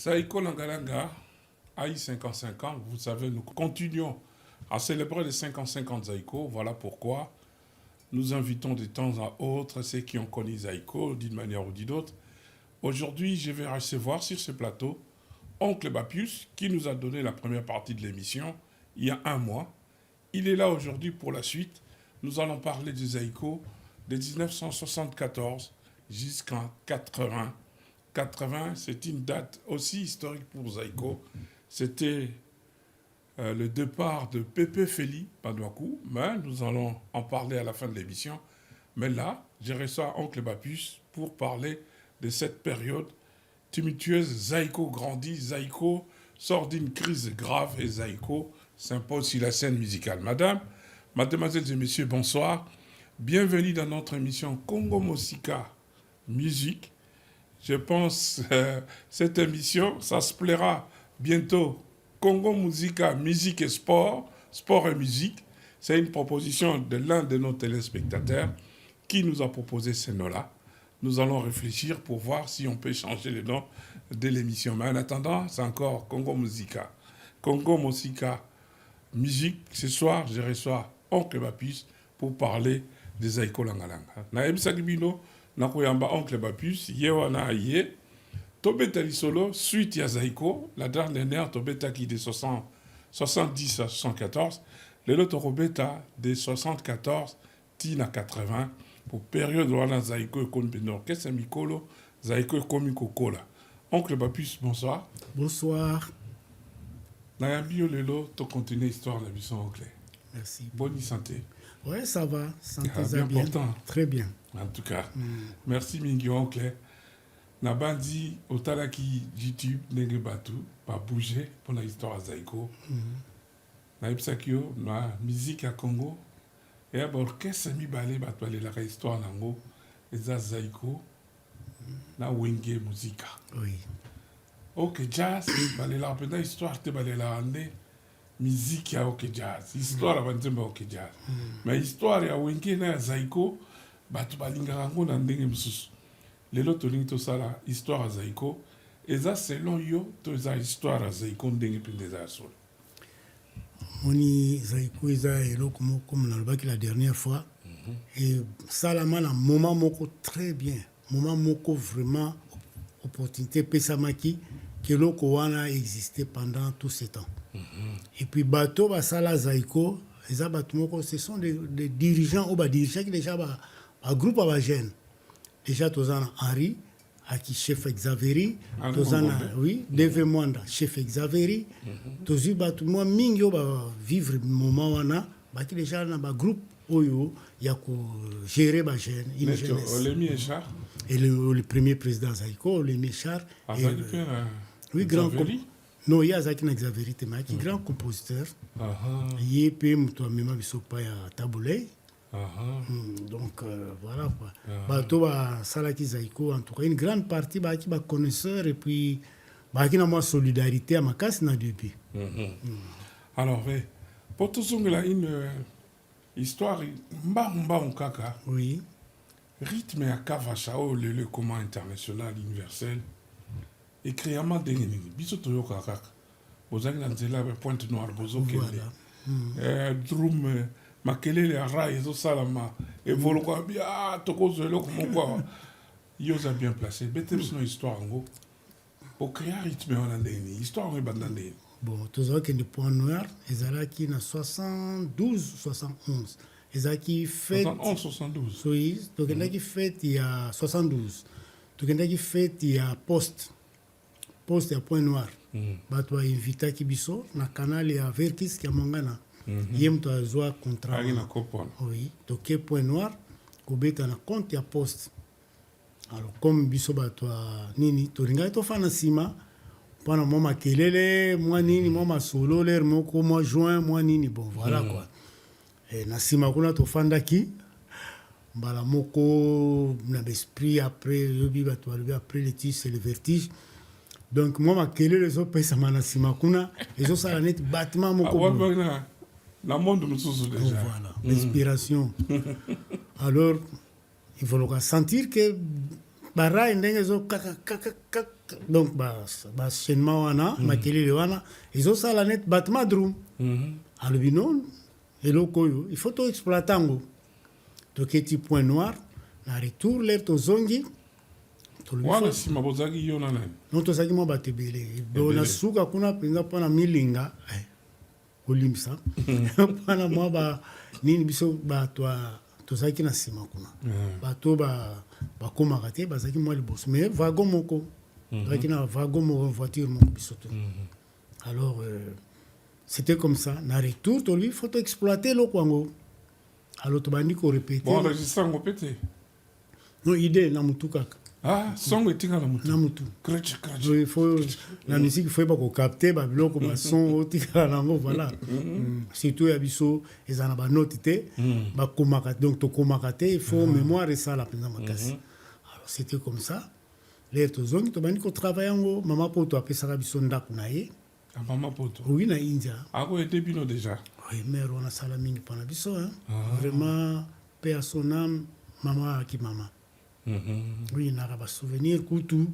Zaïko Langalanga a eu 55 ans. Vous savez, nous continuons à célébrer les 55 ans de Zaïko. Voilà pourquoi nous invitons de temps à autre ceux qui ont connu Zaïko d'une manière ou d'une autre. Aujourd'hui, je vais recevoir sur ce plateau Oncle Bapius qui nous a donné la première partie de l'émission il y a un mois. Il est là aujourd'hui pour la suite. Nous allons parler de Zaïko de 1974 jusqu'en 80. 80, c'est une date aussi historique pour Zaïko. C'était le départ de Pépé Feli Padouakou, mais nous allons en parler à la fin de l'émission. Mais là, je reçois Oncle Bapius pour parler de cette période tumultueuse. Zaïko grandit, Zaïko sort d'une crise grave et Zaïko s'impose sur la scène musicale. Mademoiselles et messieurs, bonsoir. Bienvenue dans notre émission Congo Mosika Musique. Je pense cette émission, ça se plaira bientôt. Congo Musica, musique et sport, sport et musique. C'est une proposition de l'un de nos téléspectateurs qui nous a proposé ce nom-là. Nous allons réfléchir pour voir si on peut changer le nom de l'émission. Mais en attendant, c'est encore Congo Musica. Congo Musica Musique. Ce soir, je reçois Oncle Bapius pour parler de Zaïko Langalanga. Naïm Sagibino, Nakoyamba Oncle Bapius, Yewana Aye, Tobeta Lisolo, suite à Zaïko, la dernière Tobeta qui de 70 à 74, le lot Tobeta de 74 tina 80, pour période où on a Zaïko et Konbeno, qu'est-ce que Mikolo, Zaïko et Komikokola. Oncle Bapius, bonsoir. Bonsoir. Nayambio Lelo, tu continues l'histoire de la mission oncle. Merci. Bonne santé. Oui, ça va. Santé bien. bien. Important. Très bien. En tout cas, merci Mingi oncle. Nabandi, Otalaki, YouTube, Nenge Batu, pas bouger pour l'histoire de Zaïko. Naïpsakio, la musique à Congo. Et à l'orchestre, mi balé, batouale la histoire nango, et Zaïko, na wenge musique. Oui. Ok, jazz, balé la pena histoire, te balé la année. Musique ya ok jazz, histoire avant de ok jazz. Mais histoire ya wenge na Zaïko, batu balinga rango na ndenge msusu. Lelo tolingi to sala histoire ya Zaïko, eza selon yo to eza histoire ya Zaïko ndenge pende za solo. Moni Zaïko eza eloko moko comme nalobaki la dernière fois. Et salama na moment moko très bien. Moment moko vraiment opportunité pesamaki que eloko wana existé pendant tout ce temps. Et puis bateau basala Zaïko, eza bato moko ce sont des dirigeants ou dirigeants qui déjà ba groupe ba jeune. Déjà tozana Henri aki chef Xaveri, tozana oui, Deve Mwanda chef Xaveri. Tozi bato moi mingi ba vivre moment wana, ba ki déjà na ba groupe oyo ya ko gérer ba jeune, une jeunesse. Olemi Echar. Et le premier président Zaïko, Olemi Echar. Oui, grand compositeur. Non, il y a Zaki na Xaveri Temaki, grand compositeur. Il est peu muto mema bisopa ya Taboulé. Donc voilà quoi. Bato ba salaki Zaïko en tout cas une grande partie ba ki ba connaisseur et puis ba ki na moi solidarité à makasi na début. Alors pour tout ça une histoire mba kaka. Oui. Rythme à Kavachao le commun international universel. Et créamment dengeni biso toyo kaka. Bozaki na nzela ba Pointe Noire bozo kele. Drum makelele ya rai ezo salama evoluka bia tokozelo komokwa yoza bien placé bete sino histoire ngo pour créer rythme on ndeni histoire ngo bandande. Bon tozo que de Point Noir ezalaki na 72 71 ezaki fête 71 72 oui tokendaki fête il y a 72 tokendaki fête il y a poste à Point Noir. Bato invita kibiso na canal ya Verkis ya Mongana. Yem to azwa contrat. Oui, toke Point Noir kobeta na compte ya poste. Alors comme biso bato nini to ringa to fana sima pana moma kelele moi nini moma solo l'air moko moi juin moi nini bon voilà quoi. Et na sima kuna to fandaki mbala moko na l'esprit après yobi bato après le tis c'est le vertige. Donc moi ma kelele les autres pesa manasima kuna les autres ça net bâtiment moko la monde nous sous déjà voilà l'inspiration. Alors il faut le sentir que barai ndenge ezo donc bachaînement wana makelele wana ezosala net battement drum alobi non eloko oyo il faut toexploite yango toketi point noir na retour lere tozongi wana nsima bozalaki yo na nani non tozalaki mwa bato ebele na suka kuna mpenza mpona milinga kolimisa mpona mwa nini biso bato tozalaki na nsima kuna bato bakomaka te bazalaki mwa liboso mais vagon moko tozalaki na vagon moko voiture moko biso to alors c'était comme ça na retour tolobi faut toexploite eloko yango alors tobandi korépéte bon enregistre yango mpe te non idée na mutu kaka songo etika na mutu na musique faut pas kokapte babiloko bason otikala nango voilà surtout ya biso eza na banote te bakomaka donc tokomaka te il faut mémoire esala mpenza makasi alors c'était comme ça lere tozongi tobandi kotravaille yango mama poto apesaka biso ndako na ye mama poto oui na india akoyede bino déjà oui mère wana asala mingi mpona biso vraiment paix à son âme mama aki mama oui naka basouvenir kutu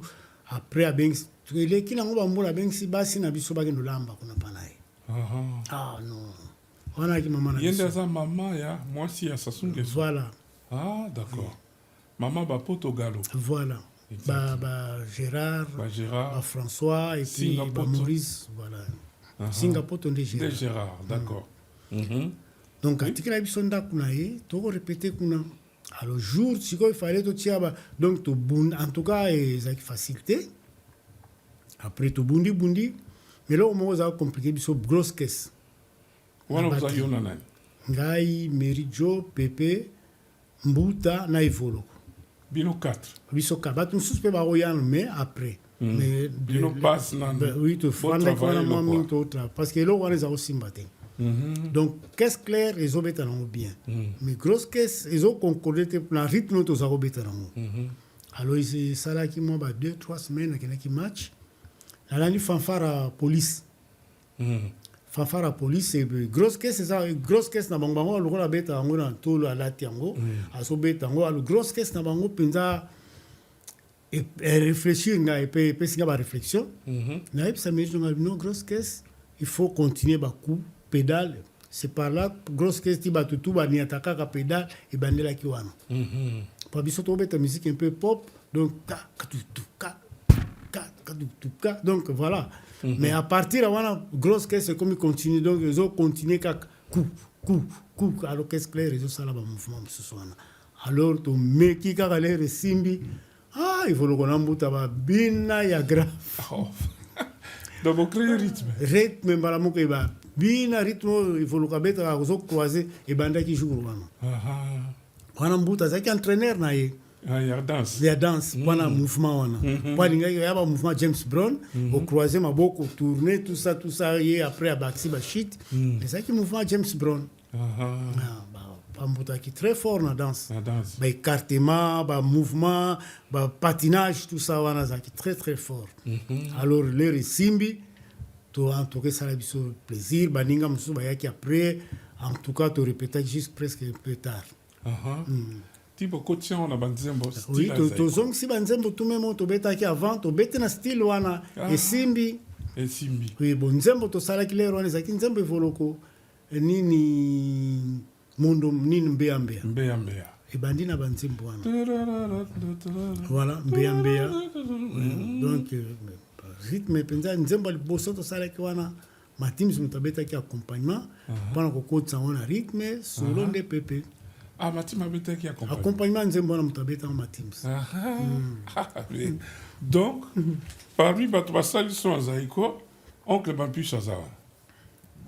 après abengisi eleki nango bambula abengisi basi na biso bakende olamba kuna mpana ye non wana aki mama na biso yende aza mama ya mwasi ya Sassou Nguesso voilà d'accord mama bapoto galo voilà Gérard François et puis Maurice voilà Singapour tonde Gérard d'accord donc atikela biso ndako na ye tokorépété kuna alors jour sikoyo fallait totia donc tobundi en tout cas ezalaki facilité après tobundi mais là moko ozala compliqué biso grosse caisse wana ozalaki yo na nani ngai Merijo Pepe Mbuta na Evoloko bino 4 biso 4 bato mosusu mpe bakoyana mais après mais bino passe oui tofandaki wana mwa mingi totra parce que eloko wana eza kosimba te donc caisse claire ezobeta nango bien mais grosse caisse ezoconcorde te na rythme oyo toza kobeta nango alors esalaki mwa 2-3 semaines akendaki match nalandi fanfare à police fanfare à police grosse caisse eza grosse caisse na bango lokola abeta yango na tolo alati yango azobeta yango alors grosse caisse na bango mpenza réfléchir ngai mpe epesinga baréflexion nayebisa mérite ngai non grosse caisse il faut continuer bacoup pédale c'est par là grosse caisse ti bato tu baniata kaka pédale ebandelaki wana pa biso tobeta musique un peu pop donc donc voilà mais à partir de wana grosse caisse c'est comme continue donc ils ont continué kaka coup alors caisse claire ils ont sala ba mouvement mosusu wana alors tomeki kaka lere esimbi il faut lokona mbuta babina ya grave donc bocréer rythme mbala moko eba bina rythme il faut lokabeta kozocroiser ebandaki jour wana mbuta azalaki entraîneur na ye ya danse mpona mouvement wana po alingaki yaba mouvement James Brown ocroise maboko tourner tout ça ye après abakisi bashit ezalaki mouvement James Brown bambutaki très fort na danse baécartement bamouvement bapatinage tout ça wana azalaki très très fort alors lere esimbi en tout cas esala biso plaisir baninga mosusu bayaki après en tout cas torépétaki juste presque un peu tard tipo kotia wana banzembo oui tozongisi banzembo tu memo tobetaki avant tobeti na style wana esimbi oui bon nzembo tosalaki lere wana ezalaki nzembo Evoloko nini mondo nini mbeya ebandi na banzembo wana voilà mbeya donc rythme mpenza nzembo liboso tosalaki wana matims moto abetaki accompagnement mpona kokotisa yango na rythme solo nde pepe matim abetaki accompagnement nzembo wana moto abetaka matims donc parmi bato basali so azali ko oncle Bapus aza wana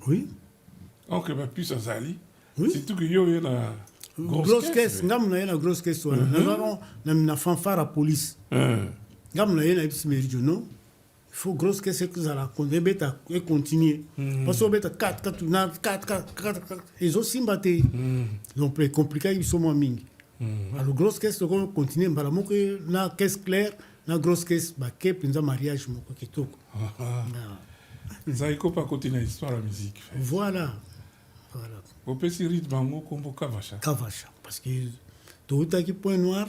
oui oncle Bapus azali surtout que yo na grosse caisse ngamu na ye na grosse caisse wana nazalaki na fanfare à police ngamu na ye na yebisi meridio non il faut grosse caisse ezala ebeta econtinue parce que obeta 4 ezosimba te donc ecomplike biso mwa mingi alors grosse caisse toko continue mbala moko na caisse claire na grosse caisse bake mpenza mariage moko kitoko nzali kopa koti na histoire ya musique voilà opesi rythme yango kombo Kavasha parce que toutaki point noir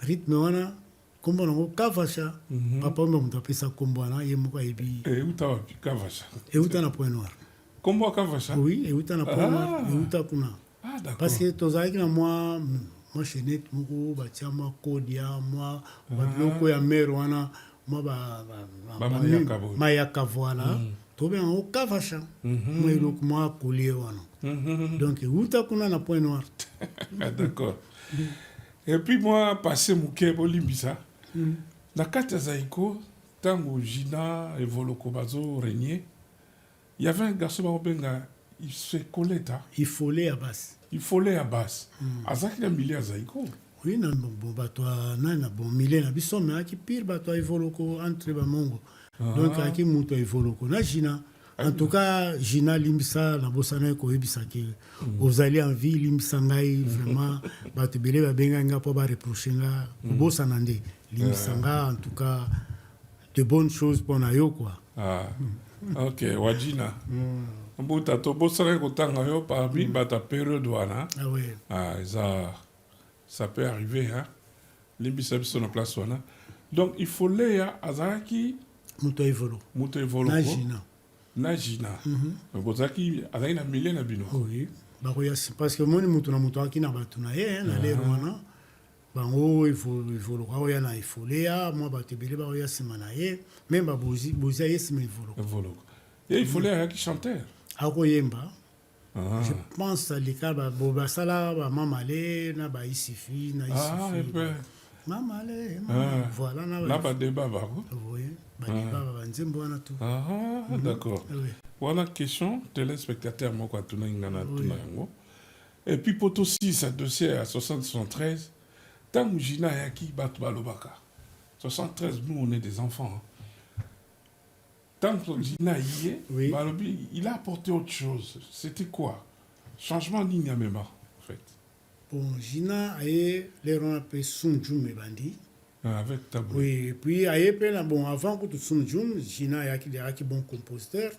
rythme wana kombo nango Kavasha. Papa mbe mutu apesa kombo wana ye moko ayebi. Euta wapi Kavasha? Euta na Point Noir. Kombo Kavasha? Oui, euta na Point Noir, euta kuna. Ah d'accord. Parce que tozalaki na moi chaînette moko batia moi kodia moi babiloko ya mer wana moi mayaka voilà. Tobe en Kavasha. Moi eloko moi collier wana. Donc euta kuna na Point Noir. Ah d'accord. Et puis moi passé muke bolimbisa. Na kati ya Zaïko, tango Gina et Voloko bazo régner, il y avait un garçon babenga il se collait il folait à basse. Il folait à basse. Azaki na milieu à Zaïko. Oui, na bon bato na bon milieu na biso mais aki pire bato Voloko entre ba mongo. Donc aki muto Voloko na Gina. En tout cas, Gina limbisa na bosana ko ebisa ki ozali envie limbisa ngai vraiment bato belé ba benga nga po ba reprocher nga bosana ndé limbisa nga en tout cas de bonnes choses pour na yo quoi. Ah. OK, wajina. Mbuta to bosana ko tanga yo parmi bata période wana. Ah ouais. Ah, ça peut arriver hein. Limbisa biso na place wana. Donc il faut leya azaki muto Voloko. Na Gina. Na Gina. Bozaki azaki na milieu na bino. Oui. Parce que moni mutu na mutu aki na batu na ye na lero wana. Bango Voloko ya na ifolea moi bato belé ba ya sima na ye même ba bozi ye sima Voloko. Et il fallait un chanteur. Akoyemba. Je pense à l'écart ba sala ba mamale na ba isifi na isifi. Ah et ben mamale voilà na ba débat ba. Oui, ba débat ba nzembo wana tout. Ah d'accord. Voilà question téléspectateur moko atuna ngana tuna yango. Et puis Potosi ça dossier à 73 tant Gina yaki bat balobaka. 73 nous on est des enfants. Tant que Gina y est, il a apporté autre chose. C'était quoi? Changement ligne même en fait. Bon, Gina a eu les rangs appelés Sunjum et Bandi. Avec tabou. Oui, et puis a eu bon avant que tout Sunjum, Gina a eu bon compositeur.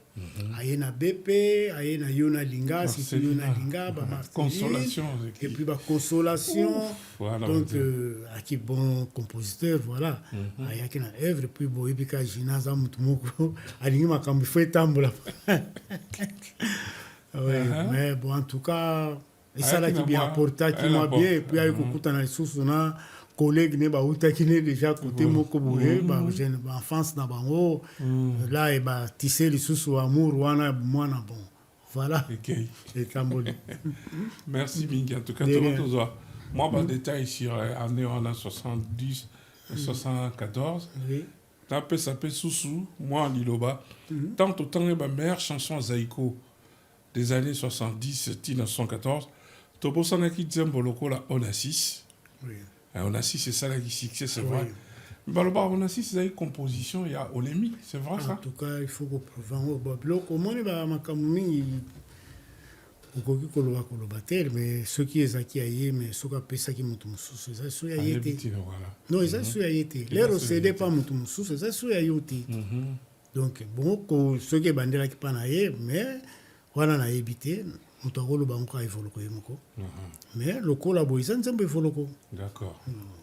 A eu na BP, a eu na Yona Linga, c'est Yona Linga, ba Consolation. Et puis ba Consolation. Voilà, donc a eu bon compositeur, voilà. A eu na œuvre puis bon et puis quand Gina za mutu moko, a lingi makambi fait tambola. Oui, mais bon en tout cas et ça là qui bien apporté qui m'a bien et puis avec kukuta na lisusu na collègue ne ba utaki ne déjà côté moko boye ba jeune ba enfance na bango là et ba tisser lisusu amour wana mwana bon voilà et tamboli. Merci Mingi en tout cas tout moi ba détail sur année on a 70 74 tapé ça peut sous moi en Liloba tant autant les meilleures chansons Zaïko des années 70 1914 Tobosana qui dit Boloko la Onassis. Oui. Onassis c'est ça qui succès c'est vrai. Baloba Onassis c'est une composition il y a Olemi, c'est vrai ça. En tout cas, il faut que prouver Boloko moi ba makamumi okoki koloba kolobater mais ceux qui est aki aye mais soka pesa ki mutu mususu ça so ya yete. Non, ça so ya yete. L'air cédé pas mutu mususu ça so ya yote. Donc bon ceux qui bandela ki pana ye mais wana na ebité mutagolo banko ay Voloko yemoko mais lokola boyisa nzembo Voloko. D'accord.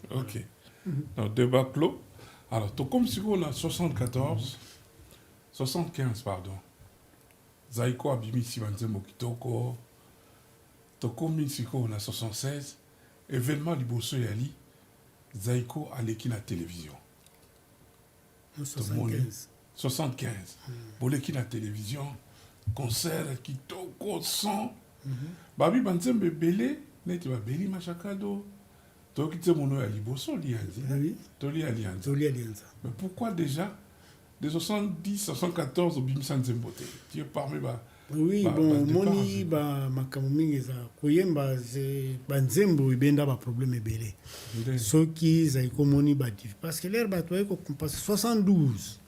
OK. Donc débat clos. Alors to comme si on a 75 pardon. Zaïko abimi si nzembo kitoko. To comme si on a 76 événement liboso yali Zaïko aleki na télévision. 75. Boleki na télévision. Concert kitoko son babi banzembe belé neti ba beli machakado to kitse mono ya liboso lianzi toli alianza mais pourquoi déjà de 70 74 au bimsa nzembote tu es parmi ba oui bon moni ba makamingi za koyemba banzembo ibenda ba problème belé soki za ikomoni ba parce que l'air ba to ko 72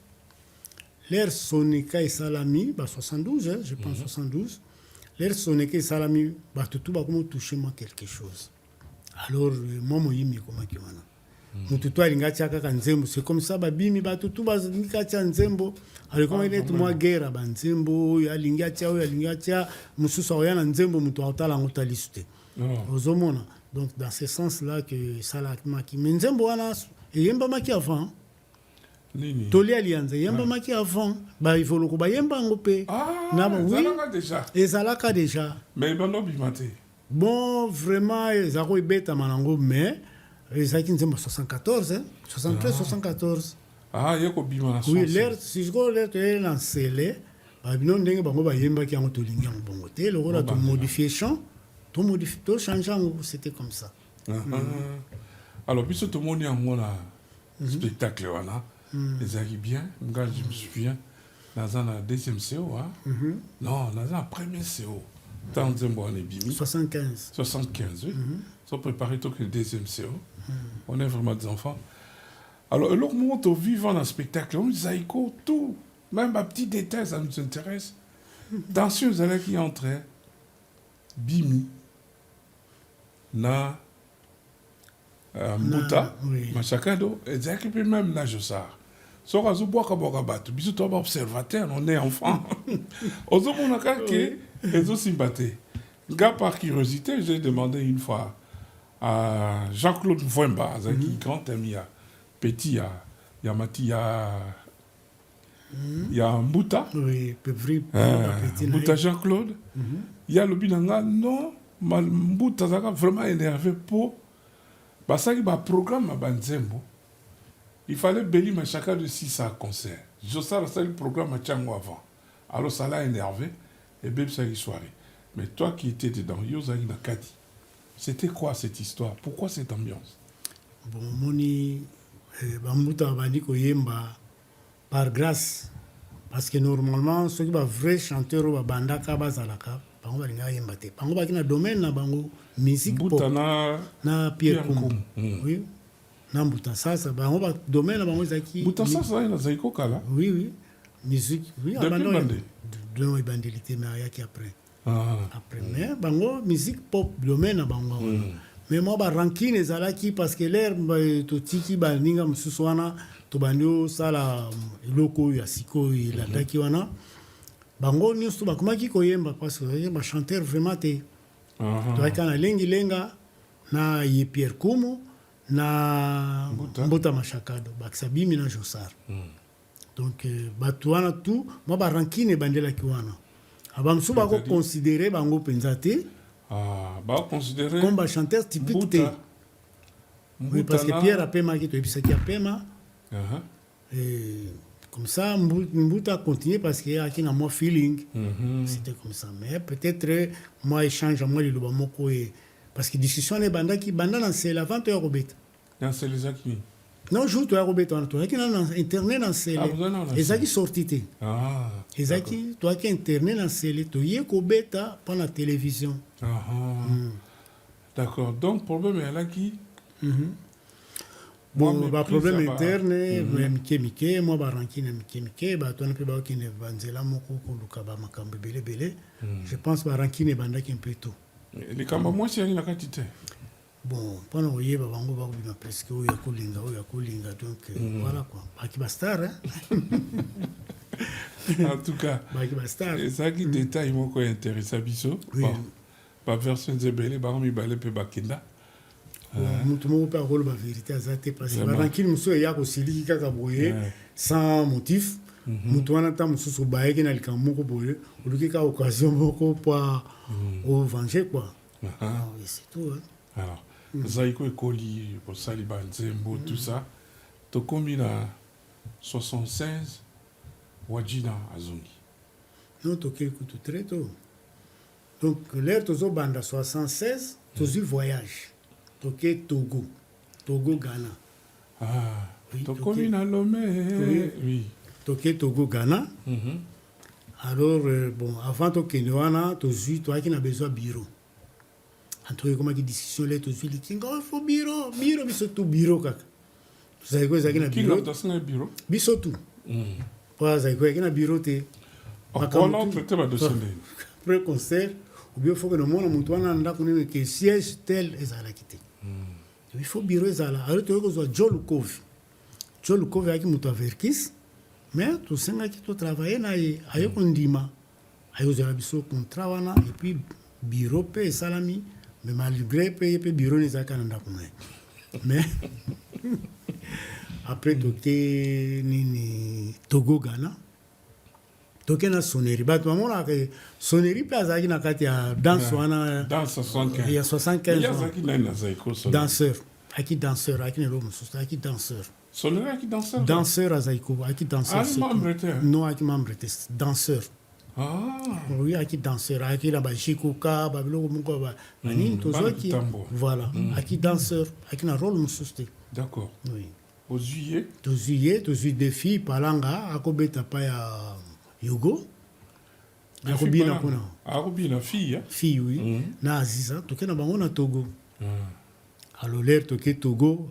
l'air sonika et salami, 72, hein, je pense 72. L'air sonika et salami, tout va comme toucher moi quelque chose. Alors, moi, moi, il me comment qui wana. Mututu alingacha kaka nzembo, c'est comme ça, babimi, tout va nikacha nzembo. Alors, comment il est moi guerre, nzembo, alingacha, mususa oyana nzembo, mutu autala ngota lisute. Ozomona. Donc, dans ce sens-là, que ça l'a qui. Mais nzembo wana, eyembamaki avant Nini? toli alianza eyembamaki avant baevoloko bayemba yango mpe ezalaka déjà. ezalaka déjà Mais bando bima te. bon vraiment eza koebetama nango mais ezalaki nzembo 74 73 74 Ye kobima na oui son l'air sikoyo l'air toyeli na nsele babino ndenge bango bayembaki yango tolingi yango bongo te lokola tomodifie champ tochange yango c'était comme ça. Alors biso tomoni yango na spectacle wana ezalaki bien nga je me souviens naza na deuxième CO non naza na premier CO ntango nzembo wana ebimi 75 oui so préparé to que deuxième CO on est vraiment des enfants. Alors eloko moko tovivant na spectacle on zaiko tout même un petit détail ça nous intéresse. Tension ezalaki entre bimi na Mbuta, Machakado, ezalaki mpe même na Josar. Soki azobwaka bato biso to baobservateur on est enfant ozomona kaka ezosimba te. Nga par curiosité j'ai demandé une fois à Jean-Claude Mvwemba azalaki grand ami ya petit ya Mati ya Mbuta Mbuta Jean-Claude ya lobi na nga non Mbuta azalaka vraiment énervé po basaki programme à banzembo il fallait Béli Machaka de 6 à concert. Josar a le programme à Tchango avant. Alors ça l'a énervé et Bébé ça soirée. Mais toi qui étais dedans, Yozaki Nakadi, c'était quoi cette histoire? Pourquoi cette ambiance? Bon, moni Bambuta bandi koyemba par grâce parce que normalement ceux qui sont vrais chanteurs ou bandaka bazalaka bango balinga yemba te. Bango bakina domaine na bango musique pop. Na Pierre Koum. Oui. Na Mbuta Sasa bango ba domaine na bango zaki. Mbuta Sasa na zaiko kala. Oui. Musique. Oui, abandon. De bandilité mais yaki après. Après mais bango musique pop domaine na bango. Mais moi ba rankine ezalaki parce que l'air to tiki ba ninga mususu wana to bandio sala loko ya siko la daki wana. Bango nyusu bakomaki koyemba parce que ba chanteur vraiment te. Toaka na lenga na ye Pierre Koum na Mbuta Machakado bakisabimi na Josar. Donc batu wana tout moi ba rankine bandela ki wana. Abamsu bako considérer bango penza te. Bah considérer comme un chanteur typique te. Oui, parce que Pierre a pema qui te ebisaki a pema. Et comme ça Mbuta a continué parce qu'il y a un moi feeling. C'était comme ça. Mais peut-être moi échange moi le loba moko et parce que discussion les banda qui banda dans c'est la vente Robert. Dans c'est les acquis. Non, joue toi Robert toi qui dans internet dans c'est les acquis sorti te. Les acquis toi qui internet dans c'est les toi ko beta pour la télévision. D'accord. Donc problème est là qui bon ba problème interne même Mike moi ba rankine Mike ba to na pe ba ki ne vanzela moko ko luka ba makambe belé je pense ba rankine banda ki un peu tout les kamba moi c'est na quantité bon pendant oyeba bango ba ko presque o ya kolinga donc voilà quoi ba ki ba star en tout cas ba ki ba star et ça qui détail moko intéressant biso ba version zebele ba mi balé pe bakenda mutu moko mpe akoloba vérité aza te parce que barankini mosusu eya kosiliki kaka boye sans motif mutu wana ntan mosusu bayeki na likambo moko boye oluki kaka occasion moko mpo ovange quoi c'est tout alors zaiko ekoli kosali banzembo tout ça tokomi na 76 wajina azongi non tokei kutu très tôt donc l'air tozobanda 76 tozwi voyage Toké Togo Ghana. Tokomi na Lomé. Oui. Toké Togo Ghana. Alors bon avant Toké wana tozui toi qui n'a besoin bureau. Entre comment qui discussion là tozui li kinga il faut bureau biso tout bureau kaka. Vous savez quoi ça qui na bureau? Bureau. Biso tout. Pas ça quoi qui na bureau te. On traiter ma dossier. Après concert ou bien faut que le monde monte wana nda connaître que siège tel ezala kité. Il faut bureau ezala alors tu vois Joe Lukov aki mutu averkis mais tu senga ki to travailler na ayo kondima ayo zala biso contrat wana et puis bureau pe salami mais malgré pe bureau ezaka nda kuna mais après toke nini Togo Ghana toke na sonnerie bato bamona ke sonnerie mpe azalaki na kati ya danse wana Danse 75. ya 75 Il azalaki nani na Zaiko sonnerie? danseur aki danseur aki na eloko mosusu aki danseur Sonnerie aki danseur? danseur azalaki aki danseur Ali membre te? non aki membre te danseur Ah. oui aki danseur aki na bajikuka babiloko moko banini tozwaki Tambo. voilà aki danseur aki na rôle mosusu te D'accord. oui Au juillet? tozwi defi palanga akobeta pa ya yogo akobina kuna akobina fille fille oui na aziza toke na bango na Togo alors l'air toke Togo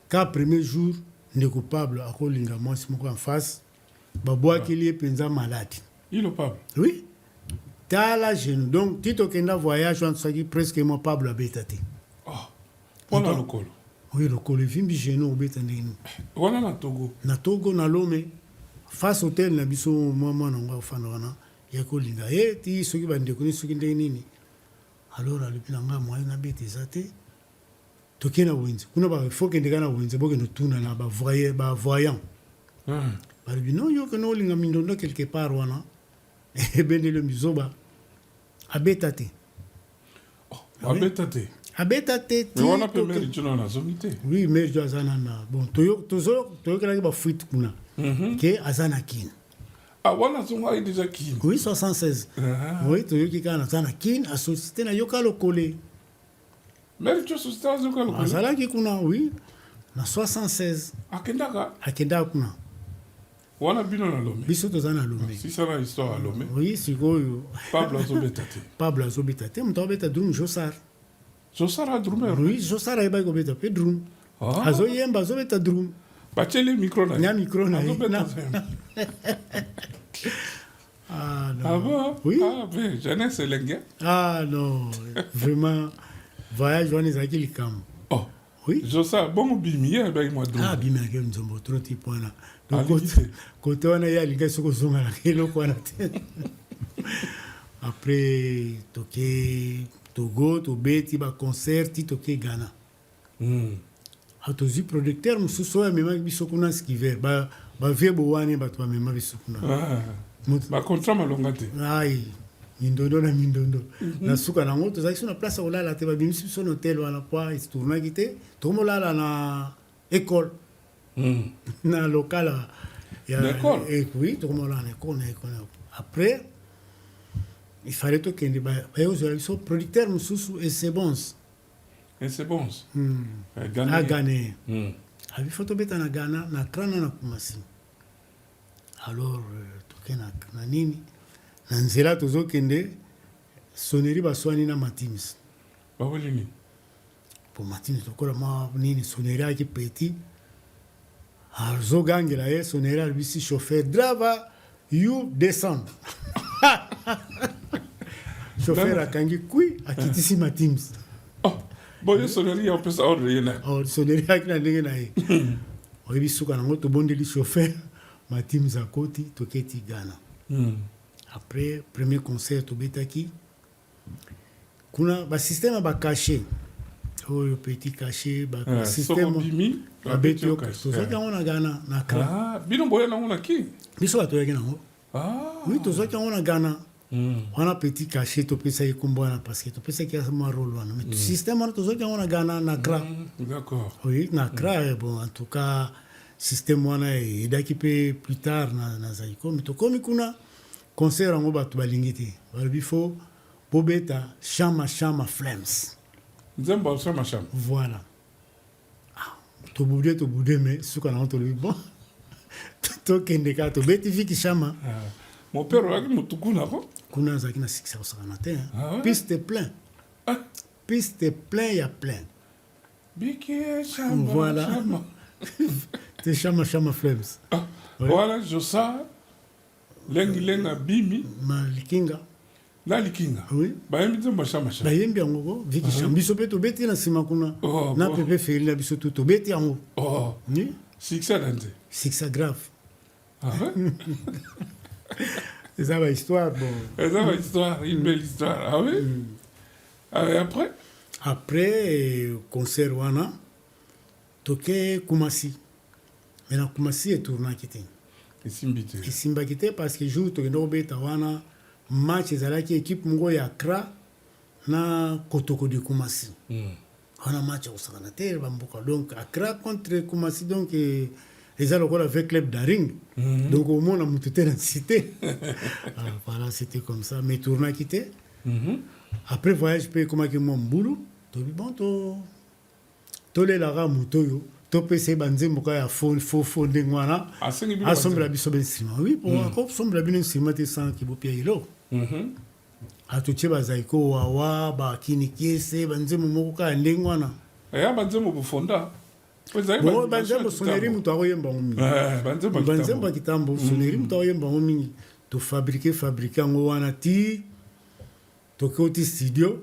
ka premier jour ndeko Pablo akolinga mwasi moko en face babwakeli ye mpenza malade il est pas oui tala genou donc ti tokenda voyage wana tosaki presque mo Pablo abeta te wana lokolo oui lokolo evimbi genou obeta ndenge nini wana na Togo na Lomé face hôtel na biso mwana ngo afanda wana ya kolinga ti soki bandeko ni soki ndenge nini alors alobi na nga moyen na bete eza te toke na wenze kuna faut kende kana wenze bokende tuna na bavoyant balobi non yo kende olinga mindondo quelque part wana ebendele mizoba abeta te abeta te mais wana pe meri tuna na zongi te oui meri jo azana na bon toyokelaki bafuite kuna ke azana kine wana zongo ayi déjà kine oui 76 oui toyoki kaka na azana kine asociété na yoka lokole meri jo société azoka lokole azalaki kuna oui na 76 akendaka kuna wana bino na Lomé biso toza na Lomé sisana histoire ya Lomé oui sikoyo Pablo azobeta te moto abeta drum Josar a drummer oui Josar ayebaki kobeta mpe drum azoyemba azobeta drum batieli micro na nya micro na ye bon oui mais jeunesse elenge non vraiment voyage wana ezalaki likambo oui Josar bongo bimi ye ayebaki mwa drum bimi ake nzombo tro ti wana kote wana ye alingai soki ozongana eloko wana te après toke Togo tobeti baconcert ti toke Ghana tozwi producteur mosusu oyo amemaki biso kuna skiver bavie bowane bato bamema biso kuna bacontrat malonga te ai mindondo na mindondo na suka nango tozalaki so na place ya kolala te babimisi biso na hotel wana po etournaki te tokomolala na école na local oui tokomolala na école après il fallait tokende bayozela biso producteur mosusu Essebons agane abi fo tobeta na Ghana na Krana na Kumasi alors toke na nini na nzela tozokende sonnerie baswani na Matims babolini po Matims tokola mwa nini sonnerie aki petit azogangela ye sonnerie alibisi chauffeur drava you descend chauffeur akangi kui akitisi Matims boye sonnerie ya opesa ordre yena sonnerie aki na ndenge na ye oyebi suka nango tobondeli chauffeur Matims akoti toketi Ghana après premier concert tobetaki kuna basystème bacachet oyo petit cachet basystème babeti yo tozwaki yango na Ghana na Accra bino boye nango na ki biso batoyaki nango oui tozwaki yango na Ghana wana petit cachet topesaki kombo wana parce que topesaki mwa rôle wana mais système wana tozwaki yango na Ghana na Accra d'accord oui na Accra bon en tout cas système wana edaki mpe plus tard na Zaiko mais tokomi kuna concert yango bato balingi te balobi fo bobeta chama flames nzembo chama voilà tobude mais suka nango tolobi bon tokende kaka tobeti viki chama mon père olaki motu kuna azalaki na succès kosakana te piste plein ya plein biki chama voilà te chama flames voilà Josar lenga bimi likinga oui bayembi nzembo chama bayembi yango ko viki chama biso mpe tobeti na nsima kuna na pepe feli na biso tobeti yango succès dante succès grave eza bahistoire une belle histoire après concert wana toke Kumasi. Maintenant Kumasi est tournant qui était. Isimba qui était parce que jour toke ndo beta wana match ezalaki équipe ngo ya Accra na Kotoko de Kumasi. On a match au Sakanater bamboka donc Accra contre Kumasi donc ils ont avec club d'Aring. Donc au moins on a monté dans cité. Voilà, c'était comme ça mais tournant qui était. Après voyage pe comment que mon boulot to bon to le la ramutoyo to pese banze moka ya fond ndengwana asomba biso bensima oui pour encore somba bino nsima te sans ki bopia ilo atuche bazaiko wawa ba kinikiese banze momoko ka ndengwana ya banze mo bufonda bon banze mo soneri muto akoyemba ngomi banze mo kitambo soneri muto akoyemba ngomi to fabriquer ngo wana ti to koti studio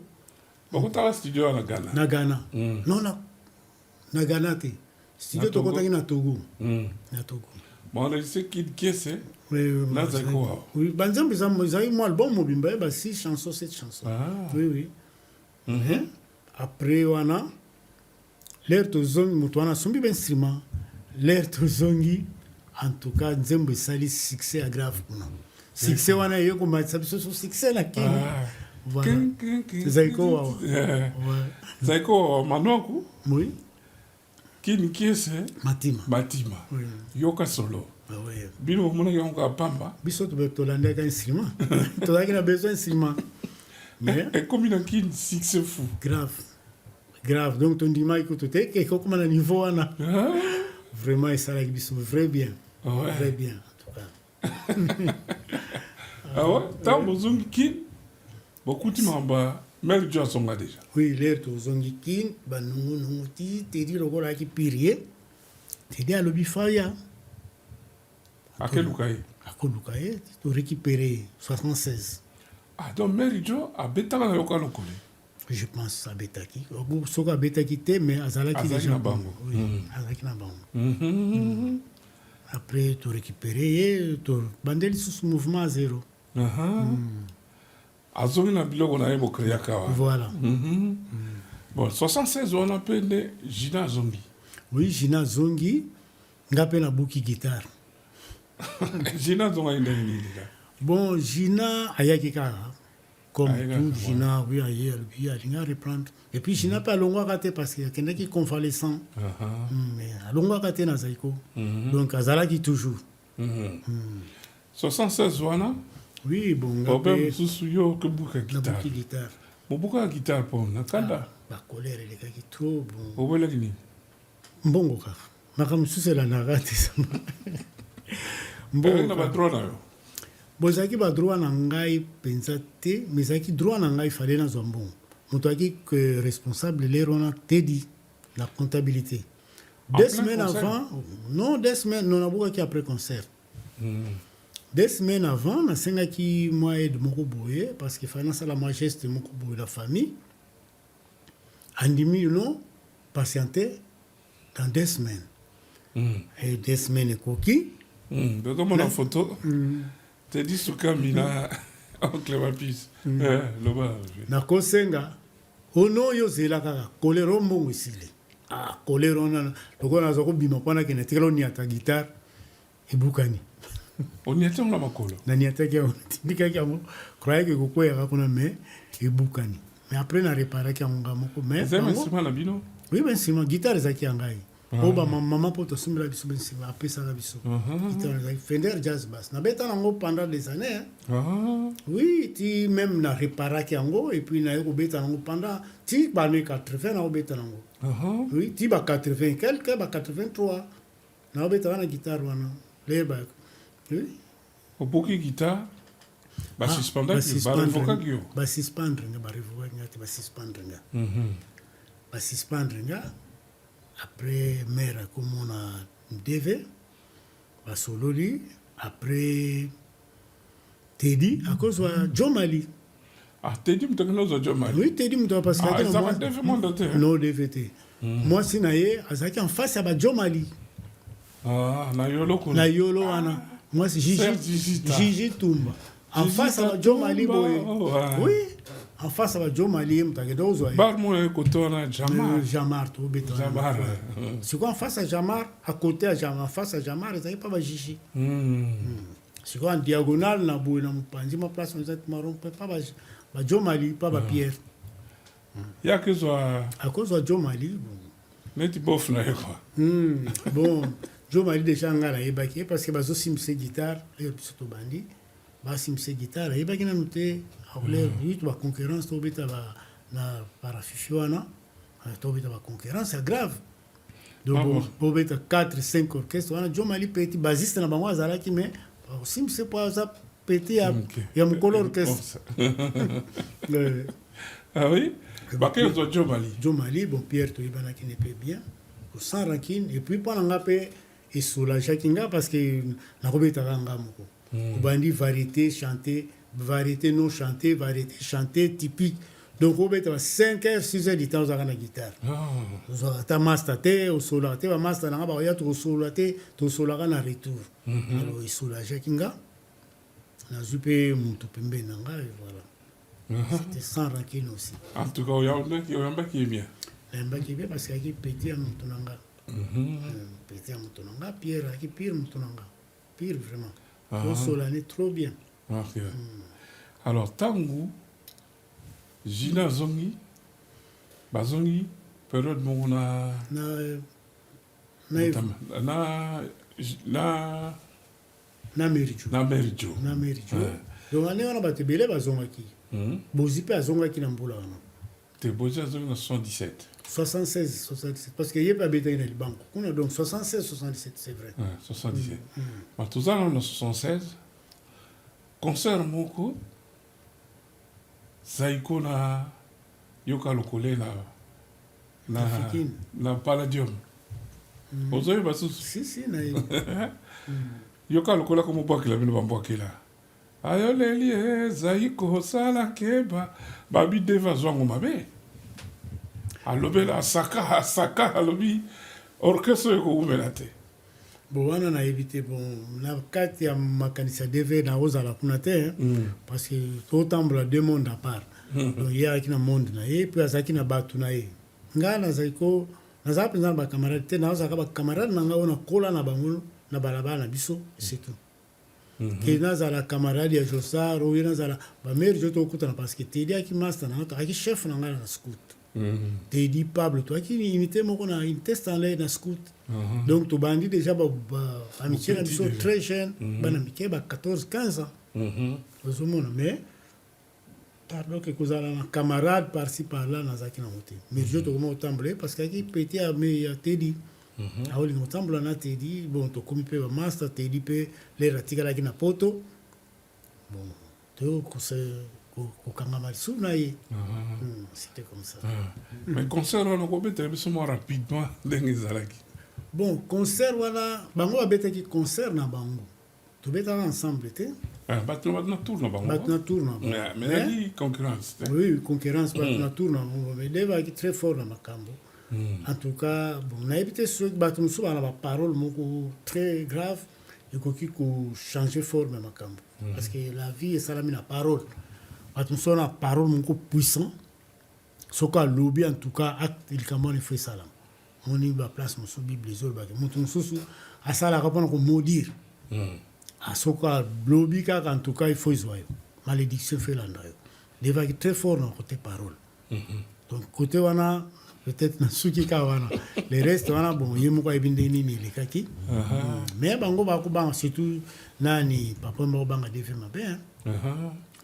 bakutala studio na Ghana non na Ghana te studio to kota na Togo na Togo bon on sait qui c'est na Zaiko oui banzambe zayi mo album mobimba ba 6 chansons 7 chansons oui après wana l'air to zongi mutwana sombi ben instrument l'air to zongi en tout cas nzembo sali succès grave kuna succès wana yeko matsa biso succès na kini voilà Zaiko Zaiko manoku oui qui c'est Matima oui. Yoka solo oui bino mona yonka pamba biso to landa ka instrument to a besoin d'instrument mais et comme il a qui succès fou grave donc ton dit mai écoute et comment le niveau ana vraiment ça la biso très bien en tout cas ouais tant bozungi qui beaucoup de membres Mel Johnson a déjà oui l'air to zongi kin banungu ti te di lokola ki pirie te di alobi faya akelukaye to récupérer 76 donc Mel Jo a betala na yoka lokole je pense à betaki soka betaki te mais azalaki déjà bango azalaki na bango après to récupérer to bandeli sous mouvement zéro azongi na biloko na yebo créer kawa voilà bon 76 on appelle Gina Zongi oui Gina Zongi ngape na buki guitare Gina Zongi ndeni bon Gina ayaki kaka comme tout Gina oui ayer alinga reprendre et puis Gina pas longwa kate parce que kenda ki convalescent mais longwa kate na Zaiko donc azalaki toujours 76 wana oui bon ngape susuyo ke buka guitare Mobuka guitare pour nakanda ba colère les gars qui trop bon obela kini mbongo kaka makam susela na rate sama mbongo na droit na yo bozaki ba droit na ngai pensa te mais zaki droit na ngai fallait na zombon moto aki que responsable l'erona tedi la comptabilité 2 semaines avant non 2 semaines non abuka ki après concert 2 semaines avant, na senga ki moi aide moko boye parce que fana ça la majeste moko boye la famille. Andimi non patienter dans 2 semaines. Et 2 semaines koki. Donc mon photo. Te dit suka mina oncle Wapis. Loba. Na kosenga ono yo zela kaka kolero mbongo isile. Kolero na lokona zako bima pana ke na telo ni ata guitare et bukani. On y était on la makolo na ni ataki on tindika kamo croyait que koko ya kuna mais ebukani mais après na réparer ki ngamo moko mais c'est un na bino oui ben c'est ma guitare zaki ngai oba maman poto sumila biso ben c'est après ça la biso guitare zaki Fender Jazz Bass na beta nango pendant des années oui ti même na réparer ki ngo et puis na yo beta nango pendant ti ba 80 na beta nango oui ti ba 80 quelque ba 83 na beta na guitare wana les ba oui. Au boki guitare, ba suspendre, ba revoca kyo. Ba suspendre nga ba revoca nga ba suspendre nga. Ba suspendre nga après mère comme on a DV ba sololi après Teddy à cause de John Mali. Teddy mtakano za John Mali. Oui, Teddy mtakano parce que ça DV mondote. Non DVT. Moi sinaye azaki en face à ba John Mali. Na yolo kuna. Na yolo wana. Moi, c'est Gigi Toumba. En face à John Mali Boy. Oui, en face à Jo Mali mtakenda uzwa bar mo côté on Jamar Jamar to beto Jamar c'est quoi en face à Jamar à côté à Jamar en face à Jamar ils pas ba Jishi c'est quoi en diagonale na boue na mpanzi ma place on zat marron pas ba Jo Mali pas ba Pierre ya que soit à cause de Jo Mali neti bof na quoi bon Jo Mali déjà ngala ebaki parce que bazo simse guitare et surtout bandi ba simse guitare ebaki na noté awle huit ba concurrence to beta ba na parafifiwana to beta ba concurrence c'est grave donc bo beta 4 5 orchestres wana Jo Mali petit bassiste na bango azalaki mais simse po za petit ya mukolo orchestre ah oui bah quel est Jo Mali bon Pierre to ibana qui ne peut bien sans rancune et puis pendant ngapé et soulage kinga parce que na robeta nga moko bandi variété chanté variété non chantée variété chantée typique donc robeta 5 heures 6 heures du temps za na guitare ta master te au solate ba master nga ba ya to solate to solaka na retour alors et soulage kinga na zupe mutu pembe nanga et voilà c'était sans rancune aussi en tout cas il y a qui est bien qui est bien parce qu'il petit à mutu nanga petit à mutu nanga Pierre qui pire mutu nanga pire vraiment au solane trop bien okay. Alors tangu Gina zongi bazongi période mo na Merijo donc ane wana bato ebele bazongaki bozi mpe azongaki na mbula wana te bozi azongi na 77 76 parce que ye mpe abetaki na libanko kuna donc 76 77 c'est vrai 77 ma tozala na 76 concert moko Zaiko na yoka lokole na Palladium ozoyi basusu si na yoka lokola ko mobwakela bino bambwakela ayoleli Zaiko sala keba babi deva zwango mabe alobela asaka alobi orchestre ko umela te bon wana nayebi te bon na kati ya makanisi ya dv na ozala kuna te parce que totambola deux mondes à part donc ye azalaki na monde na ye mpe azalaki na bato na ye ngai nazalaki nazala mpenza na bacamarade te nazalaka bacamarade na ngai oyo nakola na bango na balabala na biso c'est tout ke nazala camarade ya josar oyo nazala bamere jo tokutana parce que tedi aki master na ngai aki chef na ngai na scout tedi pablo toaki unité moko na unité stanley na scout donc tobandi déjà amitié na biso très jeune bana mike ba 14 15 ans ozomona mais pardon ke kozala na camarade par-ci par-là nazalaki na mote mais jo tokoma otambola parce que aki peti ya tedi aolinga otambola na tedi bon tokomi mpe bamaster tedi mpe lere atikalaki na poto bon to kokangama lisusu na ye c'était comme ça mais concert wana kobetela biso mwa rapidement ndenge ezalaki bon concert wana bango babetaki concert na bango tobetaka ensemble te bato na tour na bango bato na tour na bango mais naki concurrence oui concurrence bato na tour na bango mais devaki très fort na makambo en tout cas bon nayebi te soki bato mosusu bana baparole moko très grave ekoki kochanger forme ya makambo parce que la vie esalami na parole bato mosusu na parole moko puissant soki alobi en tout cas acte likambo wana efo esalama moni baplace mosusu bible ezolobaki moto mosusu asalaka mpona komaudire soki alobi kaka en tout cas ifo ezwa yo malédiction efo elanda yo devaki très fort na côté parole donc côté wana peut-être na suki ka wana le reste wana bon ye moko ayebi ndenge nini elekaki mais bango bakobanga surtout nani papa moko banga deve mabe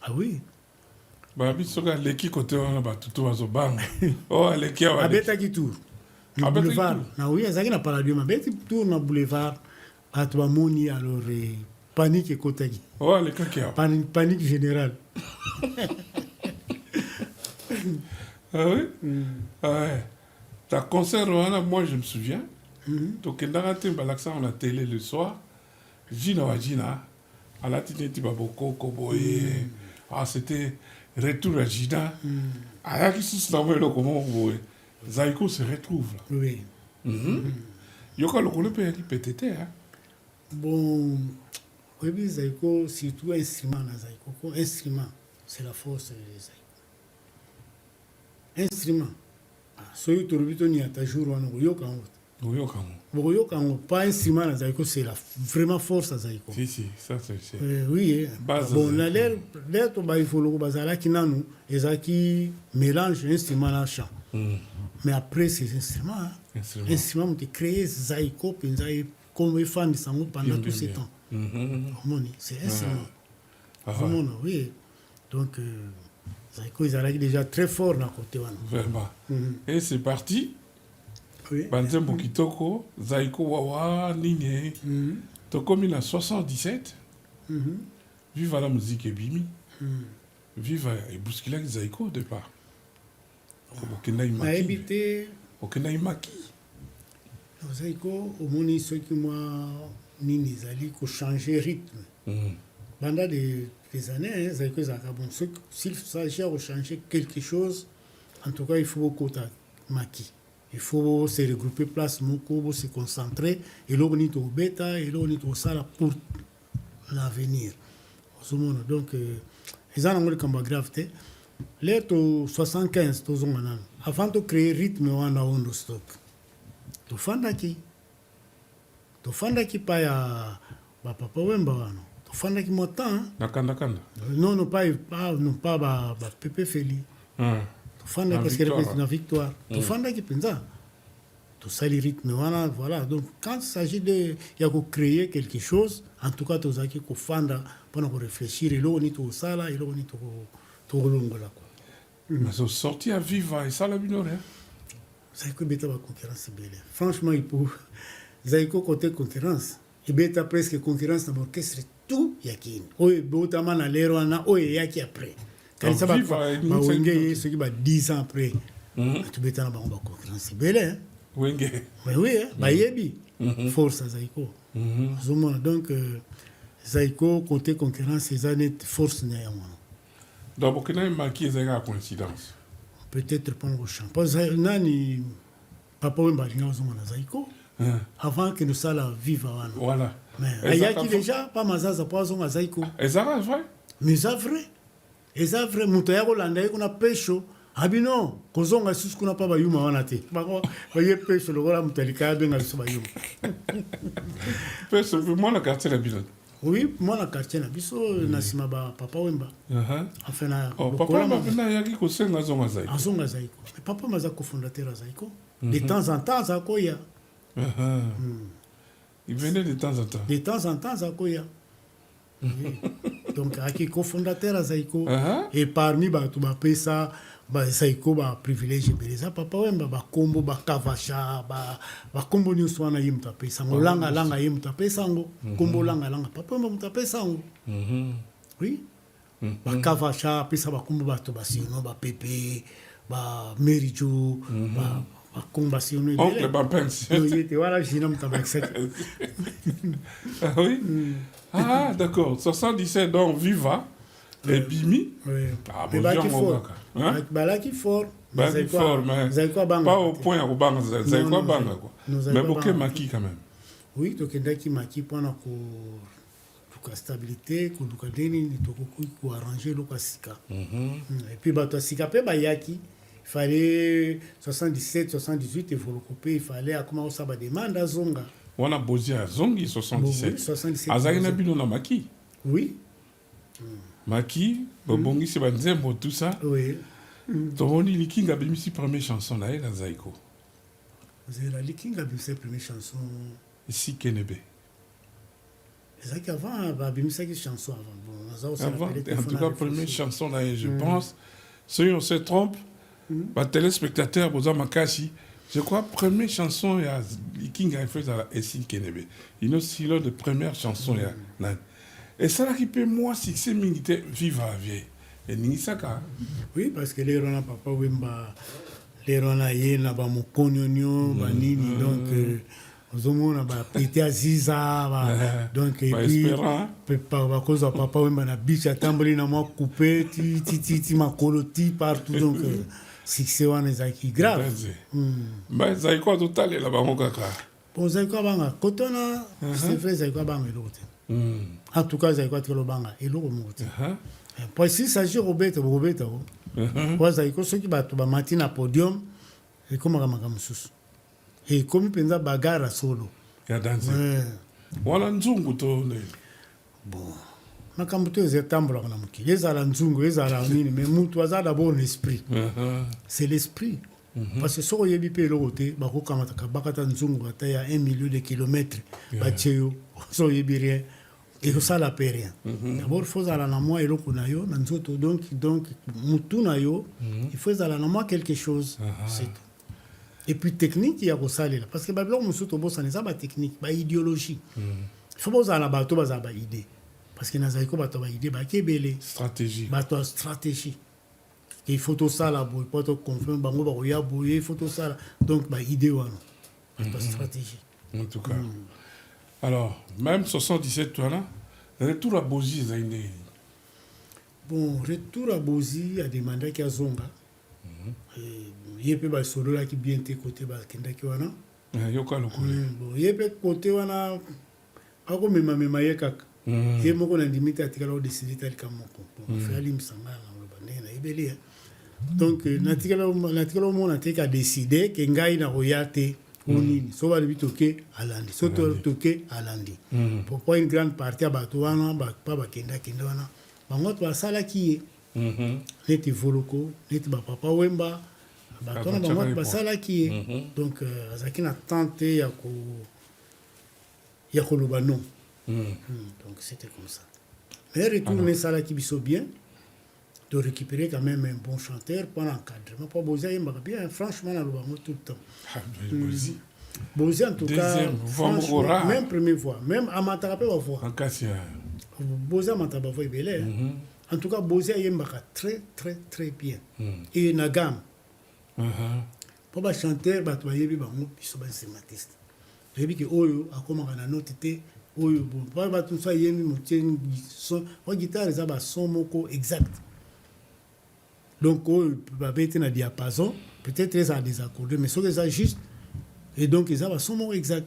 ah oui babi soki aleki kote wana bato to bazobanga o aleki awa abetaki tour na boulevard na oui azalaki na Palladium abeti tour na boulevard bato bamoni alors panique ekotaki o alekaki awa panique générale ah oui ouais ta concert wana moi je me souviens tokendaka te balakisa na télé le soir Gina wa Gina alati neti babokoko boye c'était retour à Gina ayaki susu na moi eloko moko boye Zaiko se retrouve là oui yoka lokolo mpe yaki pete te bon oyebi Zaiko surtout instrument na Zaiko instrument c'est la force de Zaiko instrument soki tolobi toniata jour wana koyoka yango bokoyoka yango pas instrument nazali ko c'est la vraiment force azali ko si ça c'est oui bon na l'air to ba ifolo bazalaki nanu ezaki mélange instrument na chant mais après ces instruments instrument ont créé zaiko penza comme fan de sango pendant tout ce temps c'est instrument vraiment oui donc zaiko ezalaki déjà très fort na côté wana vraiment et c'est parti. Banzembo Kitoko, Zaiko Wawa, Nine, Tokomi en 77, vive la musique et Bimi, vive et Bouskila Zaiko au départ. Okena Imaki. Zaiko, au moni ceux qui moi, Nine Zali, ko changer rythme. Pendant des années, Zaiko Zakabon, s'il s'agit de changer quelque chose, en tout cas, il faut beaucoup de Maki. Il faut se regrouper place moko, se concentrer et là on est au bêta et là on est au sala pour l'avenir. Donc ils ont un combat grave. L'air au 75 avant de créer rythme on a un stop. To fanda ki pa ya papa wemba wana. To fanda ki motan. Nakanda. Non pas ba Pepe Feli. Fanda parce qu'elle représente la victoire. Tu fanda qui pensa. Tout ça les rythmes voilà. Donc quand il s'agit de créer quelque chose, en tout cas tous qui fanda pour réfléchir et là on est au sala et là on est au longola quoi. Mais sont sortis à Viva et ça la binore. Ça que bêta la concurrence belle. Franchement il faut zaiko côté concurrence. Et bêta presque concurrence dans l'orchestre tout yakin. Oui, botama na lero na yaki après. Quand ça va ceux qui va 10 ans après tu bêta na bango concurrence belle Wenge mais oui ba yebi force zaiko donc zaiko côté concurrence les années force na yango donc Okena Imaki ezaka coïncidence peut-être prendre au champ parce que nani papa wemba linga ozomona zaiko avant que nous ça la vive voilà mais ayaki déjà pas mazaza pas ozonga zaiko ezaka vrai mais ça vrai eza vrai moto ya kolanda ye kuna pesho abino kozonga susu kuna pa bayuma wana te bako baye pesho lokola moto alika abenga biso bayuma pesho moi na quartier la bilan oui moi na quartier na biso na sima ba papa wemba enfin na papa wemba na yaki kosenga zonga zaiko azonga zaiko mais papa maza cofondateur zaiko de temps en temps zakoya il venait de temps en temps zakoya donc aki cofondateur Zaiko et parmi tout ba pesa ba Zaiko ba privilège beleza papa wemba ba kombo ba kavasha ba kombo ni swana yimta pesa langa yimta pesa ngo kombo langa papa wemba mta pesa ngo oui ba kavasha pesa ba kombo ba to ba sino ba pepe ba merijo ba komba sino oncle ba pense voilà jina mta ba oui. Ah, d'accord. 77, donc Viva et Bimi. Oui. Ah, bon, bien, fort. Balaki fort. Mais pas au point où bang, c'est quoi bang quoi. Mais beaucoup Maki quand même. Oui, donc il Maki pour la stabilité, pour le cadre, pour arranger le kasika. Et puis bato sika pe bayaki. Il fallait 77, 78 il faut le couper, il fallait comment ça va demander à Zonga. On a posé à Zongi 77. 77. Azagina bino na Maki. Oui. Maki, Bobongi c'est Banzembo tout ça. Oui. Tony Liking a mis sa première chanson là dans Zaiko. Zera Liking a mis sa première chanson ici Kenebe. C'est ça avant a mis sa chanson avant. Avant, en tout cas première chanson là je pense si on se trompe, bah téléspectateur Boza Makashi. Je crois première chanson il y a King a fait à Essin Kenebe. Une autre silo de première chanson il y a. Et ça là qui peut moi succès militaire vivre à vie. Et Ningisaka. Oui parce que les rona papa wemba les rona yena ba mokonyonyo ba nini donc ozomona ba pété aziza ba donc et puis par cause de papa wemba na bicha tamboli na moi coupé ti makoloti partout donc succès wana ezaki grave. Mais Zaiko total là ba ngokaka. Bon Zaiko banga kotona c'est vrai Zaiko banga l'autre. En tout cas Zaiko telo banga et l'autre monte. po s'il s'agit robeta o po zaiko soki bato bamati na podium ekomaka makambo mosusu ekomi mpenza bagara solo ya danse wana nzungu to bon makambo to etambolaka na mokili ezala nzungu ezala nini mais mutu aza d'abord l'esprit c'est l'esprit parce que soki oyebi mpe eloko te bakokamataka bakata nzungu bata ya 1 million de kilomètres batie yo so oyebi rien ekosala mpe rien d'abord il faut ezala na mwa eloko na yo na nzoto donc mutu na yo il faut ezala na mwa quelque chose c'est tout. Et puis technique ya kosalela parce que babiloko mosusu tobosana eza batechnique baidéologie il faut bozala na bato bazala baidée parce que nazali ko bato baidée baki ebele stratégie bato ya stratégie il faut tosala boye po toconfirme bango bakoya boye il faut tosala donc baidée wana bato ya stratégie en tout cas alors même 77 wana retour à Bozi ezali ndenge bon retour à Bozi ademandaki azonga ye mpe basololaki bien te kote bakendaki wana yoka lokole bon ye mpe kote wana akomemamema ye kaka ye moko nandimi te atikala odeside te alika moko afe alimisanga na loba ndenge nayebeli donc natikala omona te kadeside ke ngai nakoya te onini so balobi toke alandi so toke alandi pourquoi une grande partie ya bato wana pa bakendakende wana bango to basalaki ye neti voloko neti bapapa wemba bato wana bango basalaki ye donc azalaki na tente ya koloba non donc c'était comme ça mais retour nesalaki biso bien de récupérer quand même un bon chanteur pour l'encadrement pour Bozi ayembaka bien franchement naloba yango tout le temps Bozi en tout cas franchement même première fois même amataka mpe bavoix Bozi amataka bavoix ebele en tout cas Bozi ayembaka très très très bien et na gamme po bachanteur bato bayebi bango biso bainstrumentiste oyebi ke oyo akomaka na note te oyo bon bato mosu ayembi motieni o guitare eza bason moko exact donc oyo babeti na diapason peut-être eza désaccordé mais soki eza juste et donc eza bason moko exact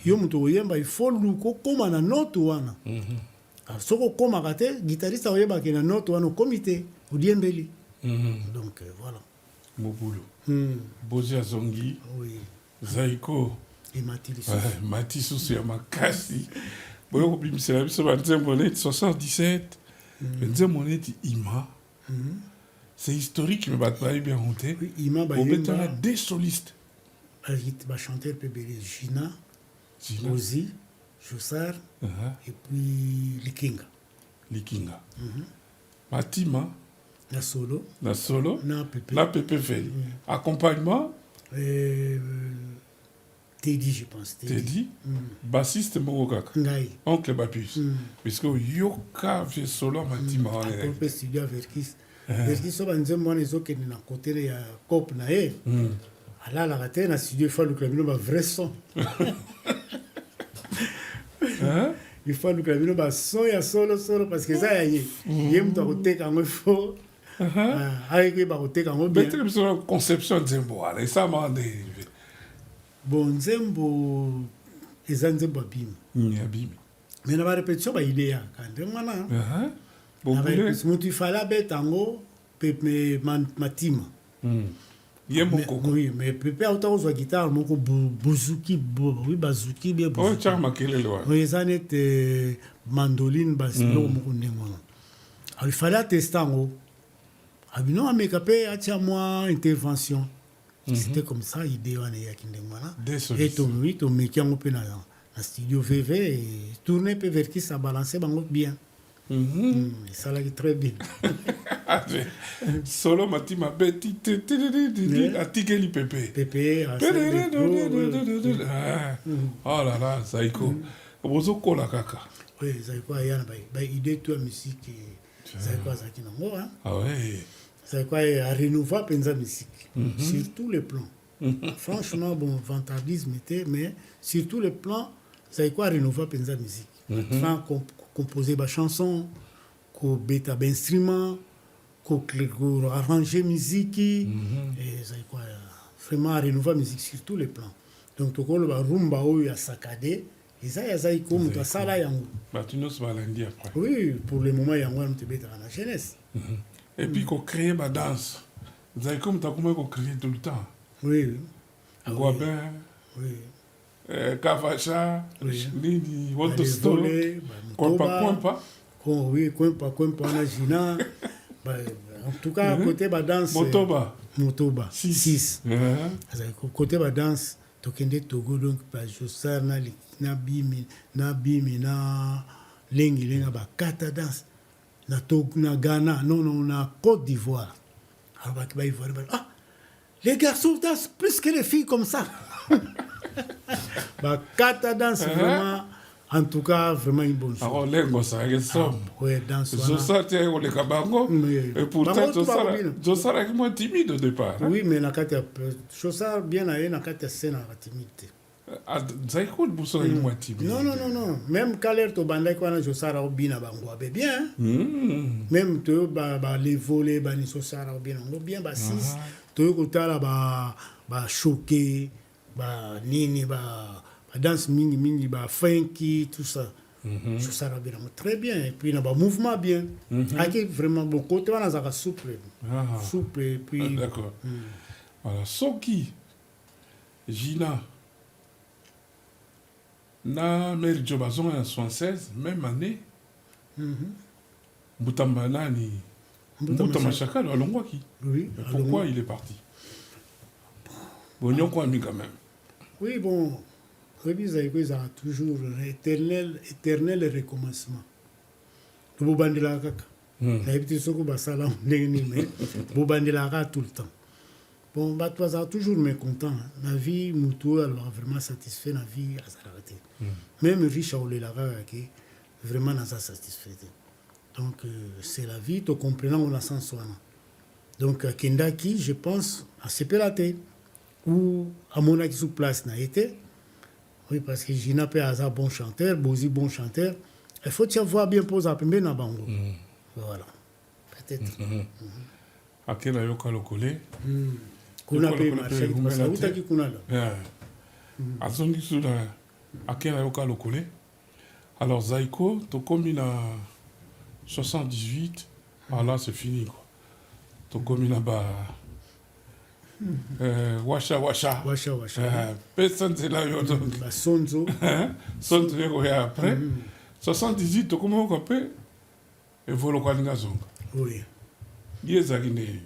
yo moto oyemba il faut luka okóma na note wana soki okómaka te guitariste akoyebaki na note wana okomi te odiembeli donc voilà mobulu Bozi azongi zaiko mati susu ya makasi boyo kobimisela biso banzembo neti 77 nzembo neti ima c'est historique mais bato bayebi yango te obetana deux solistes bachanteur mpe bele Gina Bozi Jossar et puis Likinga matima na solo na pepe veli accompagnement Teddy je pense Teddy bassiste moko kaka ngai oncle Bapus puisque yoka vie solo matima wana mpe studio Verkis so banzembo wana ezokende na kote ya cope na ye alalaka te na studio il faut alukela bino bavrai son il faut alukela bino bason ya solo parce que eza ya ye moto akoteka yango ifo ayekeba koteka yango bien biso conception nzembo wana esama nde bon nzembo eza nzembo abimi mais na barépétition baide yaka nde mwana moto ifale abeta yango pepe matima ye moko mais pepe auta kozwa guitare moko bazuki bien otyaka makelele wana eza nete mandoline basiloko moko ndenge wana alors ifale ateste yango abino ameka mpe atia mwa intervention c'était comme ça idée wana eyaki ndenge wana et tomeki yango mpe na studio VV et tourné mpe Verkis abalance bango bien esalaki très bien solo matima beti atikeli pepe oh là là zaiko bozokola kaka zaiko aya na baidée to ya musique zaiko azalaki nango zaiko arenouva mpenza musique sur tous les plans franchement bon vantardisme te mais sur tous les plans zaiko arenouva mpenza musique composer bachanson kobeta bainstrument koarranger miziki ezali vraiment renouveler musique sur tous les plans donc tokoloba rumba oyo ya sakade eza ya zaiko moto asala yango bato nyonso balandi après. Oui, pour le moment yango wana moto ebetaka na jeunesse. Et puis kocréer badanse zaiko moto akomaki kocréer tout le temps. Oui. Guabin, Oui. Kavacha, Oui. nini Wotosto, Balevole, Kwempa. Oui, Kwempa wana Jina. En tout cas, côté danse. Motoba. 6. Côté danse, tokende Togo donc Josar na bimi na lengi ba kata danse. Na Togo na Ghana, non na Côte d'Ivoire. Alors ba Ivoire ah les garçons dansent plus que les filles comme ça. Bah, kata danse vraiment, en tout cas, vraiment une bonne chose. Alors, l'engo, ça ressemble. Oui, danse. Zosa, tu es au Lekabango. Et pourtant, Zosa est moins timide au départ. Oui, mais Zosa, bien à elle, Nakata scène à timidité. Zaiko, le bousson est moins timide. Non. Même quand l'air to bandai, quand Zosa a bien à Bango, bien. Même tu les volets, ni Zosa a bien, 6. Tu as choqué. Nini danse mingi funky tout ça ça va bien très bien et puis mouvement bien qui vraiment bon côté on a souple et puis d'accord voilà Soki Gina na Mary Jobazon en 76 même année Boutamba ni Boutamba Chaka alongwaki. Oui, pourquoi il est parti bon quoi quand même. Oui, bon, Zaiko a toujours un éternel recommencement. Le Bobandela Kaka. L'habitude Soko Basala, mais Bobandela Kaka tout le temps. Bon, toi, a toujours mécontent. La vie, Moutou, elle va vraiment satisfait, la vie, à s'arrêter. Même riche, on l'a qui vraiment n'a pas satisfait. Donc, c'est la vie, tu comprends, on a sans soin. Donc, Kendaki, je pense, à Sepelate. Ou à mon avis sous place n'a été. Oui, parce que Gina peut avoir bon chanteur, Bozi bon chanteur. Il faut y avoir bien posé à Pembe na Bango. Voilà. Peut-être. À quel âge on a collé Kuna pe marché, parce que où t'as kuna là. À son qui à quel âge on a collé. Alors Zaiko, tu commis en 78, voilà c'est fini quoi. Tu commis là-bas. Washa. Personne c'est là donc. Sonzo. Sonzo est après. 78 to comment on peut et volo kwa ngazonga. Oui. Yezakine.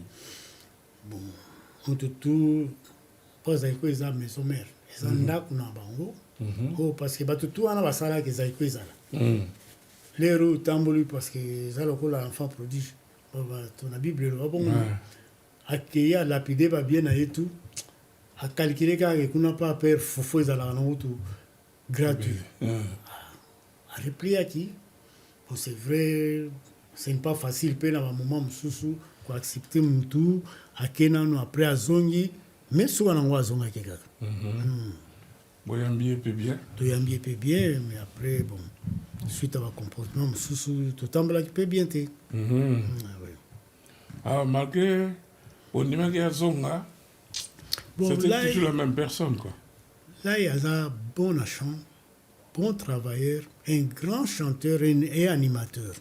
Bon, on tout pas Zaiko eza maison mère. Eza ndako na bango. Oh parce que batu tout ana basala ke Zaiko eza là. Les roues tamboli parce que ça le enfant prodige. Ton la Bible le bon. Accueillir lapider va bien et tout à calculer car qu'on n'a pas peur fou à la tout gratuit à replier à qui bon c'est vrai c'est pas facile peine à un moment sous quoi accepter mon tout à kenan après à zongi mais souvent on va zonga quelque Boyambier peut bien mais après bon suite à un comportement sous tout temps là qui peut bien te malgré au niveau de Zonga, c'était toujours la même personne, quoi. Là, il y a un bon chant, bon travailleur, un grand chanteur et animateur.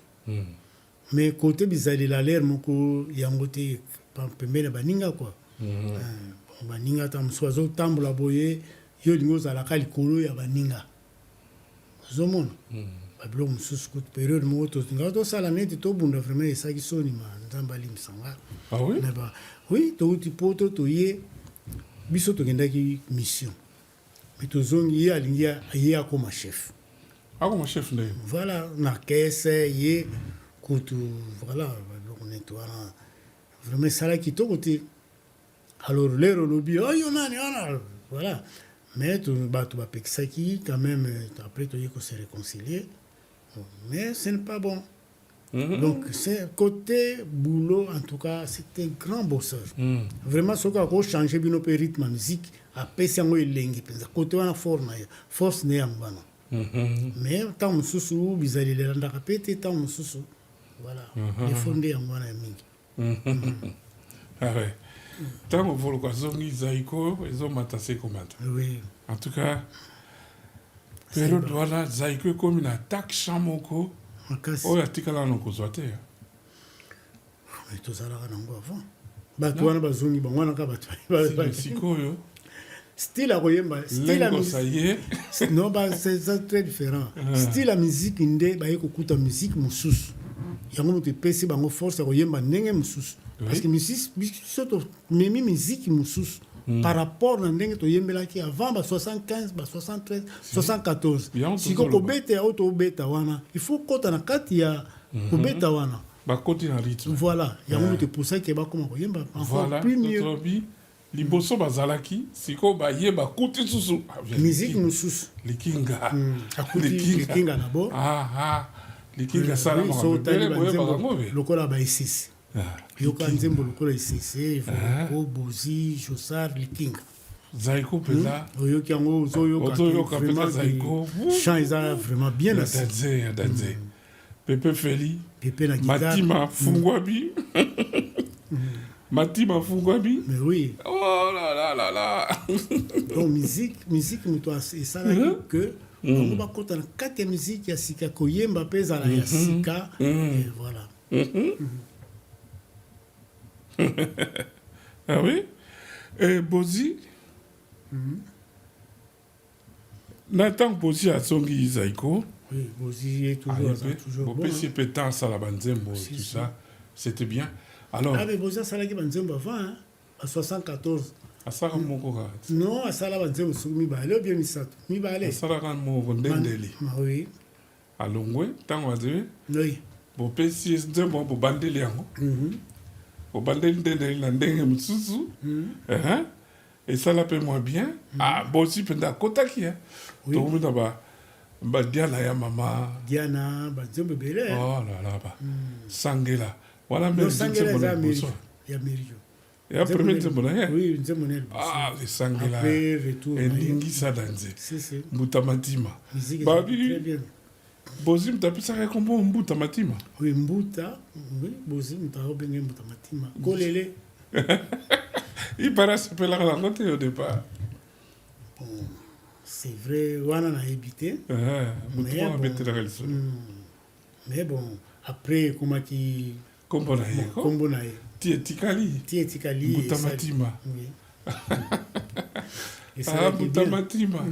Mais côté bizarre, la l'air, il y a un côté, pembele baninga, quoi. Baninga, tam soiseau, tambola boye, yo à la calicolo, ya baninga. Zomon. Bablo, moussous, coup de période, moto, ça la net, tout bon, vraiment, ça qui sonne, Zambali, Msanga. Ah oui? Oui, tu poto tu y biso to gendaki mission. Mais tu zongi ya comme chef. Ah comme chef né. Voilà, na caisse y kutu voilà, on est toi vraiment ça là qui to côté. Alors l'air au lobby, oh yonani voilà. Mais tu vas pexaki quand même après tu y qu'on se réconcilier. Mais ce n'est pas bon. Donc, c'est côté boulot, en tout cas, c'est un grand bosseur. Vraiment, ce qui a changé le rythme de musique, après, c'est un peu lengi. Côté, on a force néanmoins. Mais, tant que sous bizarre, il est là, répété, tant que sous voilà, les fondés en moi, ah ouais. Tant que vous le Zaiko, ils ont matassé comment. Oui. En tout cas, période wana zaiko ekomi na attaque champ moko makasi oyo atikala na kozwa te tozalaka nango avant bato wana bazongi bango wana kaka bato sikoyo style ya koyemba lengosa ye non c'est très différent style ya musique nde baye kokuta musique mosusu yango moto epesi bango force ya koyemba ndenge mosusu parce que biso tomemi musique mosusu par rapport na ndenge toyembelaki avant ba 75 ba 73 74 siko kobeta ya oyo tobeta wana il faut kota na kati ya kobeta wana bakoti na rythme voilà yango moto epusaki bakoma koyemba encore plus mieux liboso bazalaki siko bayeba kuti susu musique mosusu likinga likinga nabo likinga sala mabele boyeba ngobe lokola ba isisi yoka nzembo lokola isisi ko bozi josar likinga zaiko pela oyoki yango ozoyoka vraiment zaiko chant eza vraiment bien danse Pepe Feli Pepe na guitare Matima Fungwabi Matima Fungwabi mais oui oh là donc musique moto esalaki que bango bakota na kati ya musique ya sika koyemba mpe ezala ya sika et voilà ah oui et Bozi Nathan Bozi asongi zaiko oui Bozi est toujours bon Bozi pétant ça la banzembo tout ça c'était bien alors mais Bozi asalaki banzembo avant hein à 74 asala moko ka non asala banzembo soki mibale bien misato mibale asala kan moko ndendeli oui alongwe tango azewe oui bopesi nzembo bobandeli yango bobandeli ndendeli na ndenge mosusu esala mpe mwa bien bosi mpenza akotaki tokomi na badiana ya mama diana banzembo ebele oh là sangela wana sangela ya merio ya premier nzembo na ye oui nzembo na esangela elingisa danze si mbuta matima babi bozi mutu apisaka kombo mbuta matima oui mbuta oui bozi mutu akobenge mbuta matima kolele ipara asepelaka nango te au départ bon c'est vrai wana nayebi te mutu wana abetelaka lisolo mais bon après ekomaki kombo na ye ti etikali mbuta matima mbuta matima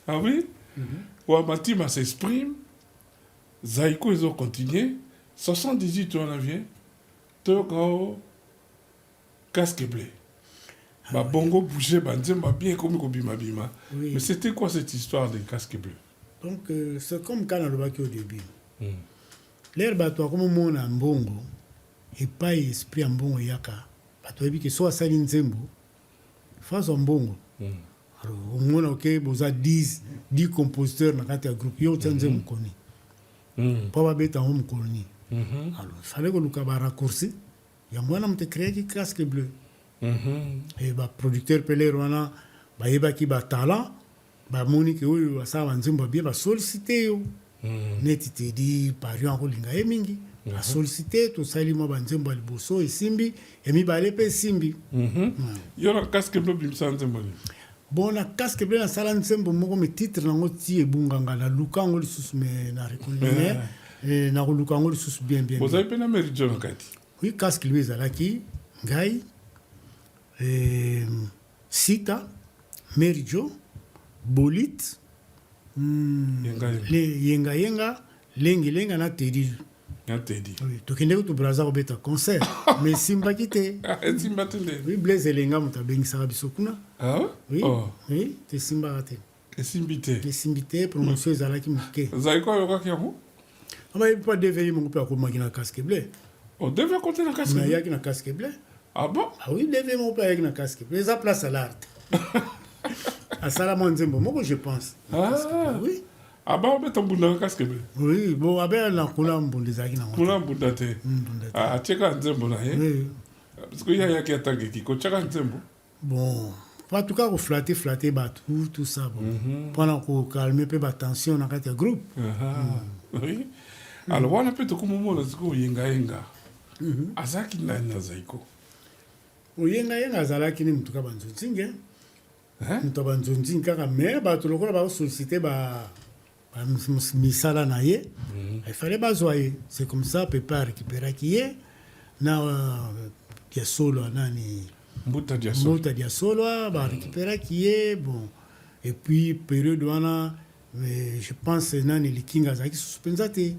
ah oui wa matima s'exprime zaiko ezo continuer 78 wana vient tokao casque bleu bongo bouger banzemba bien comme kobima. Mais c'était quoi cette histoire de casque bleu? Donc c'est comme quand on l'a au début. L'air bateau comme mon mbongo et pas esprit mbongo yaka. Bateau ebi que soit sali nzembo face mbongo. Alors au moins OK boza 10 compositeurs na kati ya groupe yo tsanzembo koni. Pas ba beta hom koni. Alors fallait que luka ba raccourci. Ya mwana mte créer qui casque bleu. Et ba producteur pelé wana ba yebaki ba talent ba moni ke oyo asala nzembo bien ba solliciter yo neti te di parion ko linga emingi ba solliciter to sali mo ba nzembo liboso esimbi emi ba lepe simbi yo na casque bleu bimsa nzembo bon na casque bleu na sala nzembo moko me titre nango ti ebunganga na lukango lisusu me na reconnaître na lukango lisusu bien vous avez pena mérite na kati oui casque bleu ezalaki ngai Sita, Merijo, Bolit, Yenga, Lenga na Teddy. Tu connais tout Brazza au bêta concert, mais Simba quitté. Oui, Blaise et Lenga Moutabeng Sarabisokuna. Ah oui, oui, t'es Simba raté. Et Simbité. Et Simbité, promotion Zalaki Mouké. Zaiko, il y a quoi on va pas devenir mon père comme un casque bleu. On devait compter dans casque bleu. Il y a un casque bleu. Ah bon? Ah oui, devait mon père avec un casque bleu. Ça place à l'art. À Salamanzembo, moi je pense. Ah oui. Ah bah on met ton bout dans le casque bleu. Oui, bon, ah ben la couleur mbondezaki na. Couleur mbondate. Ah tcheka nzembo na ye. Oui. Parce que y a qui attaque qui ko tcheka nzembo. Bon, en tout cas ko flatter tout ça bon. Pendant qu'on calmer peu ba tension na kati ya groupe. Oui. Alors on a peut-être comme moment ziko yenga. Azaki na zaiko. Yenga azalaki ni mtuka banzonzinge. Mtuka banzonzinge kaka mais ba to lokola ba solliciter ba misala na ye il fallait bazwa ye. C'est comme ça Pepa récupéraki ye na dia solo nani Mbuta dia solo ba récupéraki ye bon. Et puis période wana je pense nani likinga zaki suspenza te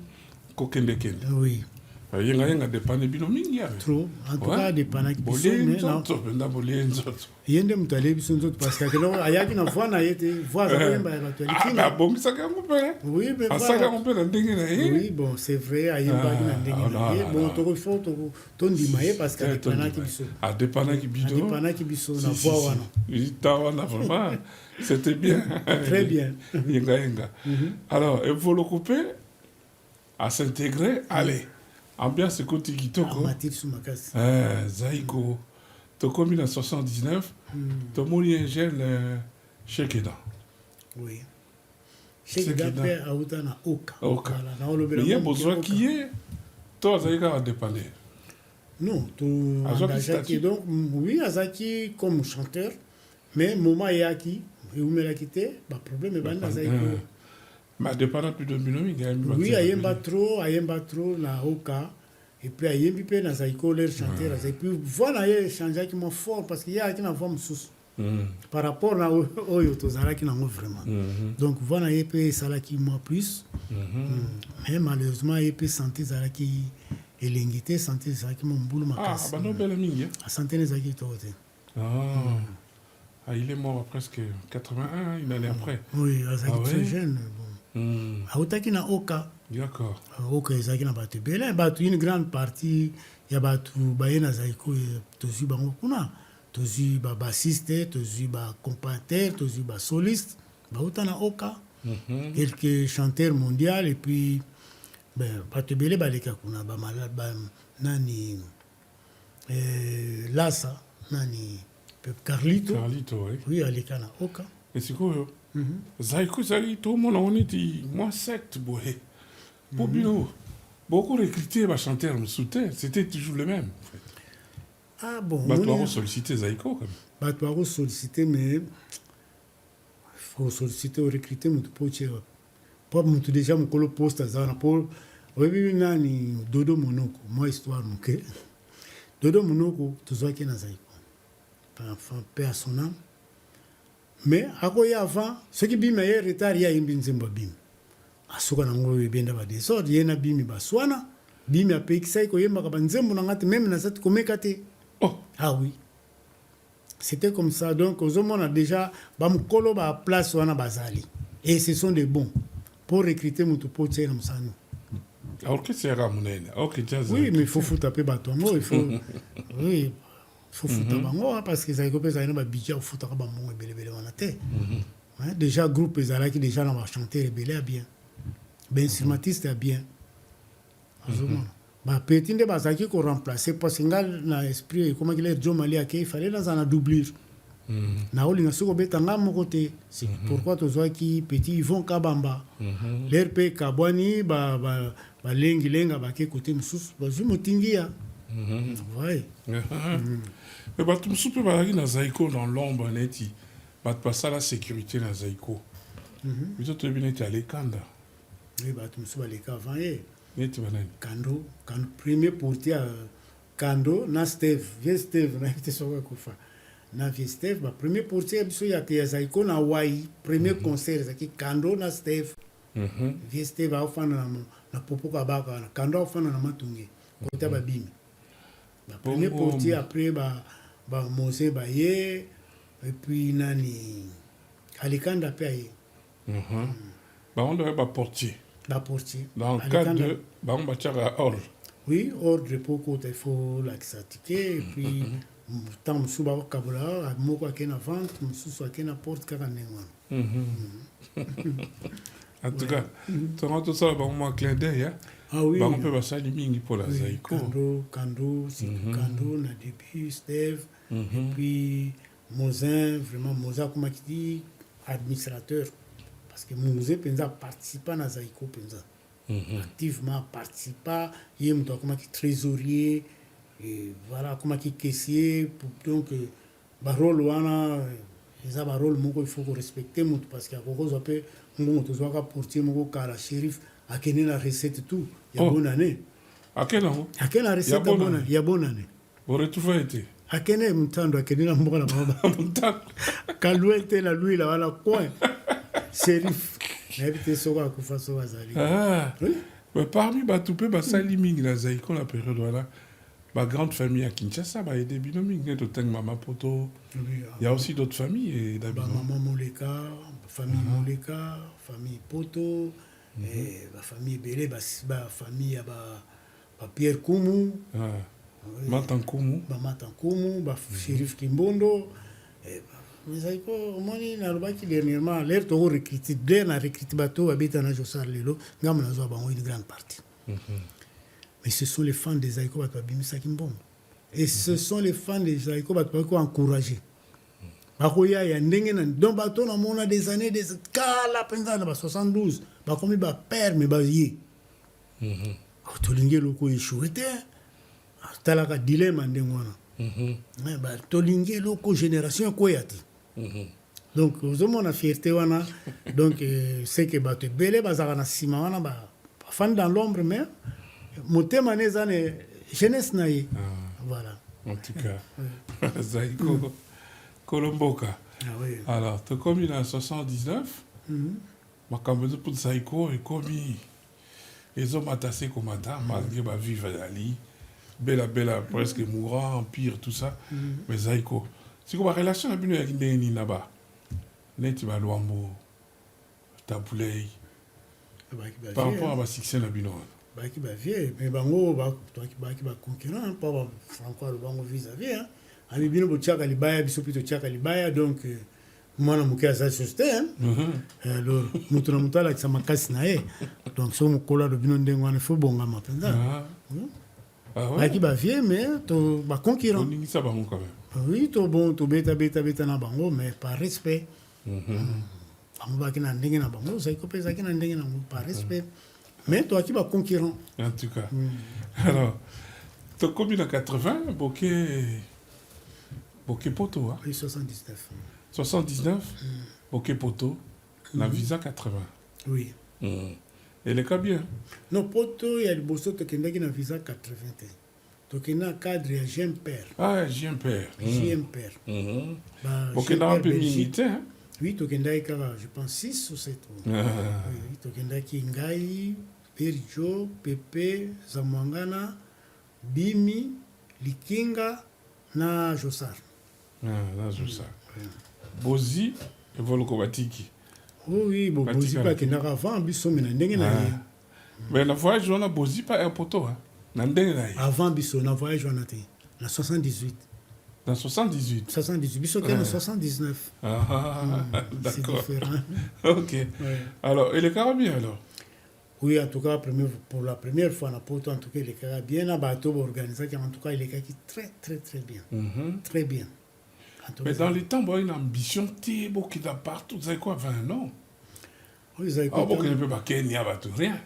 kokende kende. oui. Yenga dépendre bino mingi ya. Trop. En tout cas dépendre ki biso mais non. Benda bolien nzoto. Yende mutale biso nzoto parce que kelo ayaki na voix na yete voix za yemba ya bato likinga. Ah bon ça ka ngopé. Oui mais voilà. Ça ka ngopé na ndenge na ye. Oui bon c'est vrai ayemba na ndenge na ye. Bon to faut to ndima ye parce que dépendre ki biso. Ah dépendre ki biso. Dépendre ki biso na voix wana. Oui tawana vraiment. C'était bien. Très bien. Yenga. Alors il faut le couper à s'intégrer allez. Ambiance côté kitoko. Zaïko. Toko 1979. Tomoni un jeune Shekeda. Oui. Shekeda fait à na Oka. Oka. Il y a besoin qui est. Toi, Zaïka a dépanné. Non, tout. Donc, oui, Azaki comme chanteur. Mais Moma Yaki, et Oumela Kite, pas problème, mais Zaïko. Mais dépendant plus de binomi, oui, ayemba trop na Oka. Et puis ayembi pe na Zaïko leur chanter et puis voilà il changer qui m'a fort parce qu'il y a qui na voix sous par rapport na oyo tozala qui na vraiment. Donc voilà il peut sala qui moi plus. Mais malheureusement il peut sentir sala qui elengité sentir sala qui mon boulot makasi. Ah, bah non belle mingi. A sentir Zaïko tote. Ah, il est mort à presque 81, une année après. Oui, Zaïko très jeune. Autaki na Oka. D'accord. Oka ezaki na bato ebele bato une grande partie ya bato baye na Zaïko tozwi bango kuna tozwi babassiste tozwi bacompateur tozwi basoliste bauta na Oka quelques chanteurs mondiaux et puis bato ebele baleka kuna nani Lassa nani Carlito oui aleka na Oka et sikoyo Zaïko zali tout le monde on était moi secte boé pour Bino beaucoup recrutés va chanter me soutien c'était toujours le même en fait. Ah bon Batouaro sollicité Zaïko quand même. Batouaro sollicité mais faut solliciter ou recruter mon poche pas mon déjà mon colo poste à pour oui nani Dodo Monoko moi histoire mon que Dodo Monoko tozwa ki na Zaïko enfin personnel. Mais avant ce qui bima ye retard ya imbi nzemba bim asuka na ngolo benda ba desord yena bimi baswana bimi apekisa ko yemba ka nzembo na ngati même na sat komeka te. Oh ah oui c'était comme ça donc aux hommes on a déjà ba mukolo ba place wana bazali et ce sont des bons pour recruter mutu poche na musano. Alors que c'est ramonene OK jazz. Oui mais il faut taper batongo il faut oui faut foutre bango parce que Zaïko pesa ina ba budget faut foutre bango ebele wana te. Déjà groupe ezala qui déjà na ba chanter rebelle bien. Ben instrumentiste bien. Ba petit de bazaki ko remplacer parce que ngal na esprit comment qu'il est Joe Mali a il fallait dans un doubler. Na oli na soko betanga mo côté c'est pourquoi tozwa ki petit Yvon Kabamba. L'RP Kabwani ba lengi lenga ba ke côté mususu ba zu motingia. Ouais. Mais bato musupe bazaki na Zaïko dans l'ombre neti bato pasa la sécurité na Zaïko biso toyebi neti alekanda oui bato musupe baleka avant ye neti banani Kando premier portier Kando na Steve vieux Steve na invité soko kufa na vieux Steve ba premier portier biso ya Zaïko na Wai premier concert zaki Kando na Steve vieux Steve afana na popo kabaka na Kando afana na matunge kota babimi. Premier portier après Mosé Baye et puis nani Alikanda paye. On devait pas portier. La portier. Dans le cadre de on va tirer ordre. Oui, ordre pour côté il faut l'accepter et puis tant musuba kabula moko akena vente mususu akena porte kaka nengo. En tout cas, tout ça va moi clin d'œil hein. Ah oui. On peut passer les mingi pour la Zaïko. Kando, na début, Steve, et puis Mozin, vraiment Moza comme qui dit administrateur parce que Mozin penza participa na Zaïko penza. Activement participa, il me comme qui trésorier et voilà comme qui caissier donc ba rôle wana eza barole moko il faut respecter moto parce que akokozwa mpe ngongo tozwaka portier moko kala shérif akende na recette tout ya bonne année akende nango akende na recette ya bonne année boretrouva ete akende mutando akende na mboka na bango kalue te na lui la wala coin shérif nayebi te soko akufa soko azali mais parmi bato mpe basali mingi na zaiko na période wana grande famille à Kinshasa, il y a des binomis, il y a Maman Poto, il y a aussi d'autres familles. Maman Moleka, famille Moleka, famille Poto, famille Belé, famille Pierre Koumou, Matankoumou, Shérif Kimbondo. Mais ça, dernièrement, l'air de recruter, bien à recruter bateau, habiter dans Jossar Lelo, nous avons une grande partie. Mais ce sont les fans des Aïko Batouabimisa Kimbom. Et ce sont les fans des Aïko Batouabimisa encouragés. Bakoya ya ndenge na donc bato na mona des années des kala penza na 72 ba komi ba père mais ba yé. To linge loko échoué te. Tala ka dilemme ndenge wana. Mais ba to linge loko génération ko yati. Donc aux hommes na fierté wana donc c'est que bato belé bazaka na sima wana ba fan dans l'ombre mais motema nezane jeunesse naïe. Voilà. En tout cas, Zaiko Kolomboka. Ah oui. Alors, tu as commis en 79, ma caméra pour Zaiko et commis les hommes attassés comme ça, malgré ma vie Vadali, bella presque mourant, empire, tout ça. Mais Zaiko, c'est comme la relation avec une là-bas. N'est-ce pas Luambo, Taboulay, par rapport à ma succès na bino. Baki ba vie mais bango ba baki ba concurrent pas ba franco le bango vis-à-vis hein ami bino bo tchaka libaya biso pito tchaka libaya donc mwana mukia za société hein alors mutuna mutala ki makasi na ye donc so mukola do bino ndengo na fo bonga mapenza baki ba vie mais to ba concurrent on ça bango quand même oui to bon to beta na bango mais par respect bango baki na ndenge na bango ça ko pesa ki na ndenge na par respect. Mais toi qui vas concurrent. En tout cas. Alors, tu as combien en 80, Bokeh Poto hein? Oui, 79. 79 Bokeh Poto, la visa 80. Oui. Et les cas bien? Non, Poto, il y a le bosso qui a une visa 80. Donc, il y a un cadre, il y a Jean-Père. Ah, Jean-Père. Jean-Père. Bokeh n'a un peu milité, hein? Oui, je pense 6 ou 7. Oui, Tokendaki Ngai, Perjo, Pepe, Zamwangana, Bimi, Likinga, na Jossar. Na Jossar. Bozi et Volkobatiki. Oui, Bozi pas qui n'a avant, Bisso, mais n'a mais la voyage, on a Bozi pas un poteau. Avant Bisso, on a voyage, on a été. En 78. Dans 78. 78, Bisso qui est en 79. D'accord. C'est différent. Ok. Ouais. Alors, et les Carabins alors? Oui, en tout cas, pour la première fois, on a en tout cas, les Carabins, un bateau organisé, en tout cas, il est très, très, très bien. Très bien. Mais dans les temps, il y a une ambition, qui est partout. Vous savez quoi, 20 ans? Oui, vous savez quoi? Ah, ne peut pas qu'il n'y a pas tout, rien.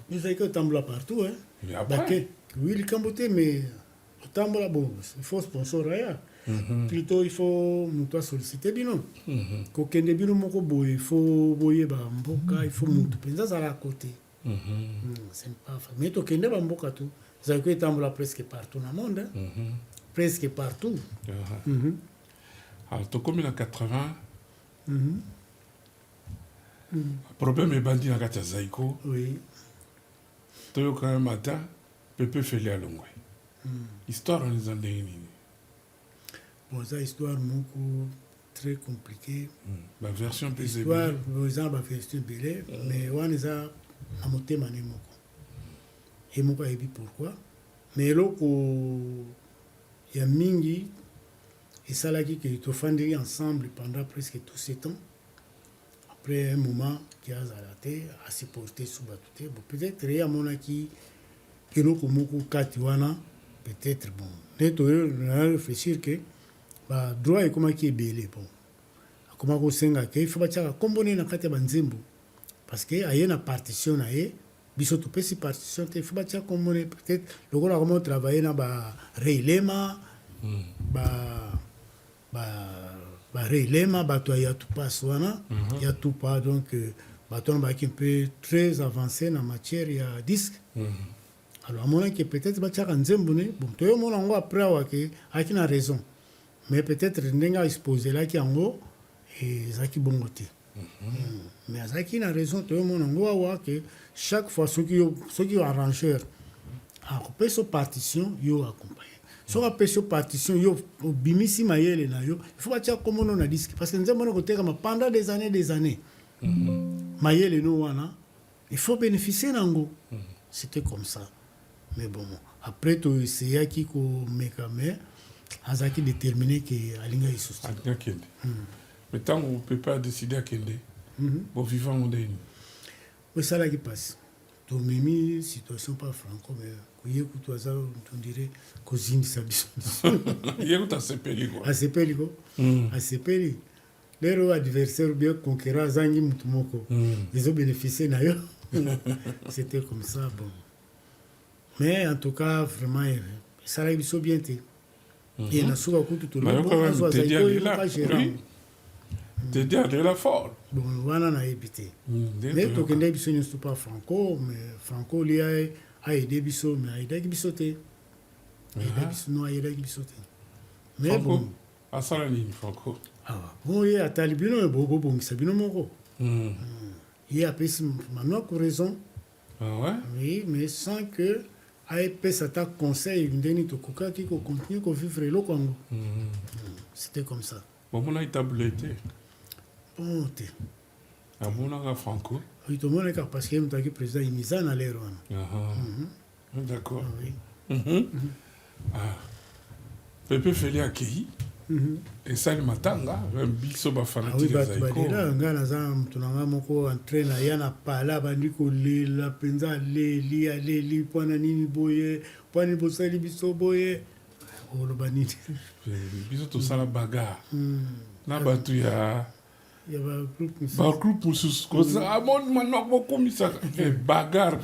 Vous savez quoi, tambola partout, hein? Mais après? Oui, il camboté, mais tambola, bon, il faut sponsor, rien. Plutôt, il faut solliciter bino. Kokende bino moko boye, il faut boye ba mboka, il faut mutu. Penza ça à côté. C'est pas facile. Mais tokende ba mboka tout. Ça peut tambola presque partout dans le monde. Presque partout. Alors, tu comme en 80. Le problème est bandit dans la Zaiko. Oui. Tu as quand même matin, Pepe Félé à Longwe. Histoire en les années. Bon, ça, histoire très compliquée. La version plus histoire, la version belée, mais on est à monter mané moko. Et moko a dit pourquoi. Mais là, il y a mingi, et ça là qui est offendu ensemble pendant presque tous ces temps. Après un moment, qui a zalaté, à se porter sous batouté. Bon, peut-être il y a mon qui nous moko katiwana, peut-être bon. On a réfléchir que ba droit et comment qui est belé bon comment ko senga ke il faut ba tchaka kombone na kati ba nzembo parce que aye na partition na ye biso to pesi partition te il faut ba tchaka kombone peut-être le gars comment travailler na ba reilema ba barelema bato ya tupas wana ya tupa donc bato wana baki un peu très avancé na matière ya disque alors amonaki peut-être batiaka nzembo ne bon toyomona yango après awake aki na raison mais peut-être ndenge aexposelaki yango ezalaki bongo te mais azalaki na raison toyomona yango awa ke chaque fois soki yo arrangeur akopesa partition yo accompagne soki apesa partition yo obimisi mayele na yo il faut batia komono na disque parce que nzembo wana kotekama pendant des années mayele no wana il faut bénéficier nango c'était comme ça mais bon après toeseyaki komeka mais azalaki déterminé ke alinga isusu alinga kende mais ntango opepe adécide akende bovivant ngo ndeni osalaki mpasi tomemi situation pas franco mais koye kutu aza tondire kozindisa biso ye kutu asepeli ko asepeli lero adversaire bien conquérant azangi mutu moko ezobénéficie na yo c'était comme ça bon mais en tout cas vraiment esalaki biso bien te ye na suka kutu tolazwa zaikoyoka gérant Teddy alela fort. Bon, wana nayebi te. Mais tokende biso nyonso pas franco, mais franco li a aidé biso, mais aidaki biso te. Aidaki biso no aidaki biso te. Mais bon, asala nini franco? Ah, bon ye atali bino bobo bongisa bino moko. Ye apesi manoa ko raison. Ah ouais? Oui, mais sans que AEPS attaque conseil ndeni tokoka ki ko continuer ko vivre eloko yango. C'était comme ça. Bon, on a établi. Bon, te. Ah bon, on a franco. Oui, tout le monde est parce qu'il y a un président Imizan à l'air. D'accord. Ah, oui. Pepe Feli accueilli. Et ça, le matin, un biso ba fanatique. Ah oui, bah là, on a un tunanga moko entraîne à yana pala bandiko la penza li pona nini boye pona bosali biso boye. Oh le banini. Biso to sala bagarre. Na batu ya il y a un groupe mususu koza amon maintenant beaucoup mis ça bagarre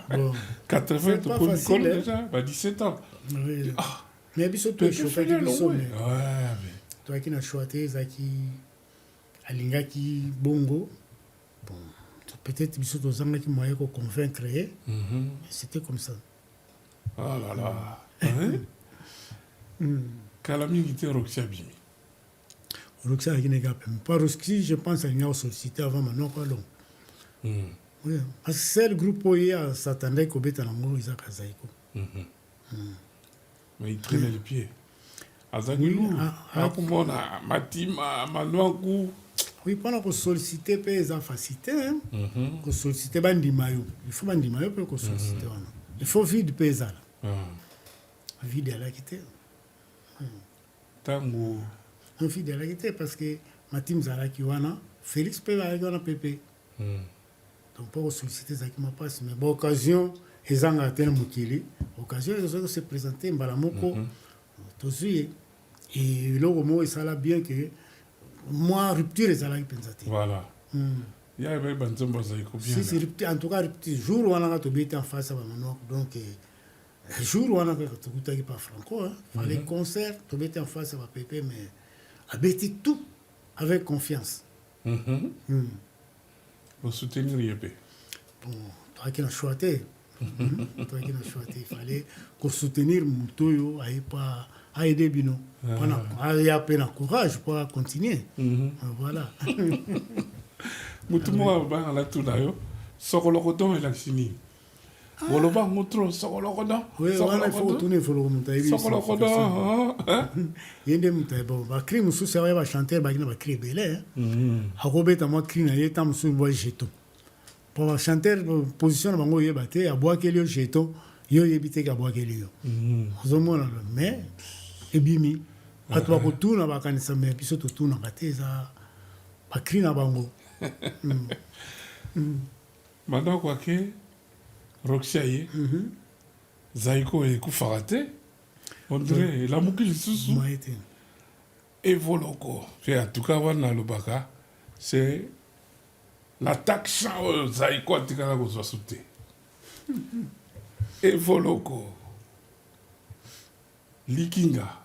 bon 80 to ko déjà ba 17 ans. Oui. Mais biso to chauffeur biso mais ouais toi qui na choité zaki alingaki bongo bon peut-être biso to zanga ki moyen ko convaincre c'était comme ça. Ah là là. Kalami était Roxia Bimi. Roxia qui n'est pas pas Roxy, je pense à une sollicité avant maintenant pas long. Oui, parce que c'est le groupe où il s'attendait qu'au bêta l'amour Isaac Azaïko. Mais il traînait les pieds. Azagilou, Akumona, Matima, Manouakou. Oui, pendant qu'on sollicite les facilité, qu'on sollicite Bandi Mayo. Il faut Bandi Mayo pour qu'on sollicite. Il faut vide paysan. Vide à la quitter. Tango. Un fille de la quitter parce que Matim Zalaki wana, Félix peut aller dans Pépé. Donc pour solliciter ça qui m'a passé. Mais bon, occasion, ils ont atteint Moukili. Occasion, ils ont se présenter Mbalamoko. Et là, au moins, ça l'a bien que moi, rupture, ils ont pensé. Voilà. Il y a un banzombo zaïko bien. Si, rupture, en tout cas, rupture. Jour où on a été en face à Mamanok, donc. Jour où on a été pas franco, les concerts, tu étais en face à ma pépé, mais abéti tout avec confiance. Pour soutenir l'IEP. Bon, toi qui as choisi, il fallait qu'on soutenir Moutoyo, à aider Bino. Il y a peine courage pour continuer. Voilà. Moutouma, on a tout d'ailleurs. Sokolokodon et Laxini. Woloba ngotro sokolokodon. Oui, on a faut tourner pour le monter. Sokolokodon. Yende mutai bon, ba cri musu ça va chanter ba kina ba cri belé. A robeta moi cri na yeta musu boy jeton. Pour chanter position bango yeba te a bois kelio jeton, yo yebite ka bois kelio. Ozomona mais ebimi. Atwa ko tuna ba kanisa mais biso to tuna ba te za ba cri na bango. Maintenant quoi que Roxia Zaïko et Koufarate, on dirait la moukili sous et Voloko. En tout cas, on a le baka, c'est l'attaque sans Zaïko à Tikana qu'on soit sauté. Et Voloko. Likinga,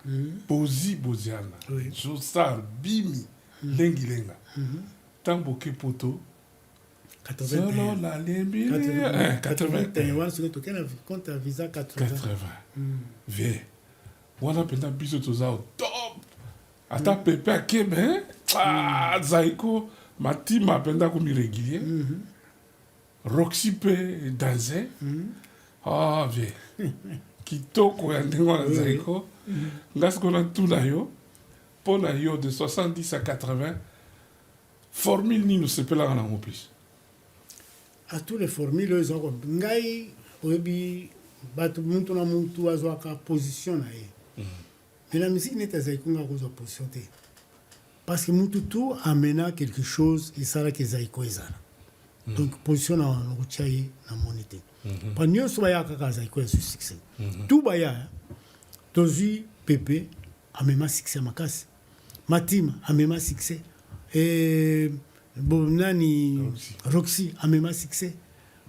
Bozi Boziana, Oui. Jossar, Bimi, Lengi Lenga. Tamboke Poto, 81. Solo la Lembile, 81 wana soki tokena compte visa 80. 80. Vie. Wana penda biso toza au top. Ata pepe akebe, Zaiko, Matima penda komi régulier. Roxy pe danse. Ah, vie. Kitoko ya ndenge wana Zaiko. Ngasi kona tuna yo. Pona yo de 70 à 80. Formule nini osepelaka nango plus? À tous les formules oyo ezoko ngai oyebi bato muntu na muntu azwaka position na ye mais la musique neti azalaki nga kozwa position te parce que mutu tout amena quelque chose esalaki ezalaki ezala donc position na kotia ye na moni te pa nyonso baya kaka azalaki ezwi succès tout baya tozwi pepe amema succès makasi Matima amema succès nani Roxy amema succès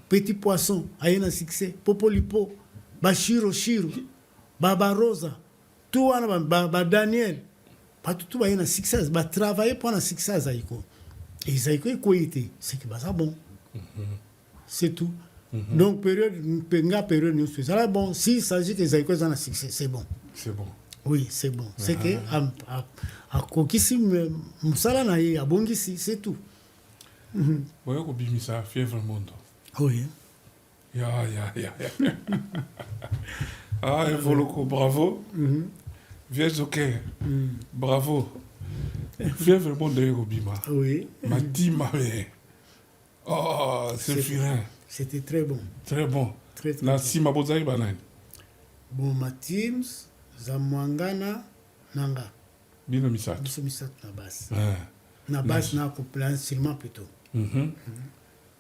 Petit Poisson ayena succès Popolipo Bashiro Shiro Baba Rosa tout wana ba Daniel pas tout ayena succès ba travailler pour un succès Zaiko et Zaiko ekoité c'est que ça bon c'est tout donc période nous c'est là bon s'il s'agit que Zaiko a un succès c'est bon oui c'est bon c'est que a kokisi musala na ye abongisi c'est tout. Voyez qu'on bimi ça fièvre monde. Oui. Ya. Ah, Evoloko, bravo. Viens ok. Bravo. Fièvre monde de Robima. Oui. Matima. Oh, c'est firin. C'était très bon. Très bon. Très La bon. Sima Bozai Banan. Bon, ma teams, Zamwangana, Nanga. Bino Misat. Nous sommes na basse. Ah. Na basse, na couple instrument plutôt.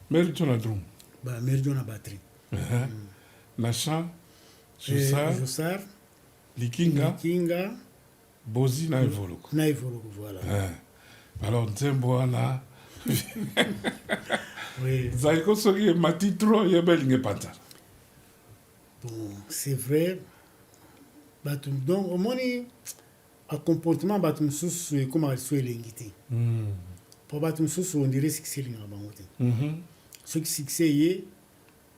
Mériton la drum. Bah, méridion na batterie. Na chant. Jossar. Likinga. Kinga. Bozi na Evoloko. Na Evoloko, voilà. Alors, Nzembo na. Oui. Zaiko soki mati trop yebelinge panta. Bon, c'est vrai. Donc, au moins, un comportement, c'est comme elle soit l'ingité. Pour on dirait que c'est l'ingité. Ce qui succède,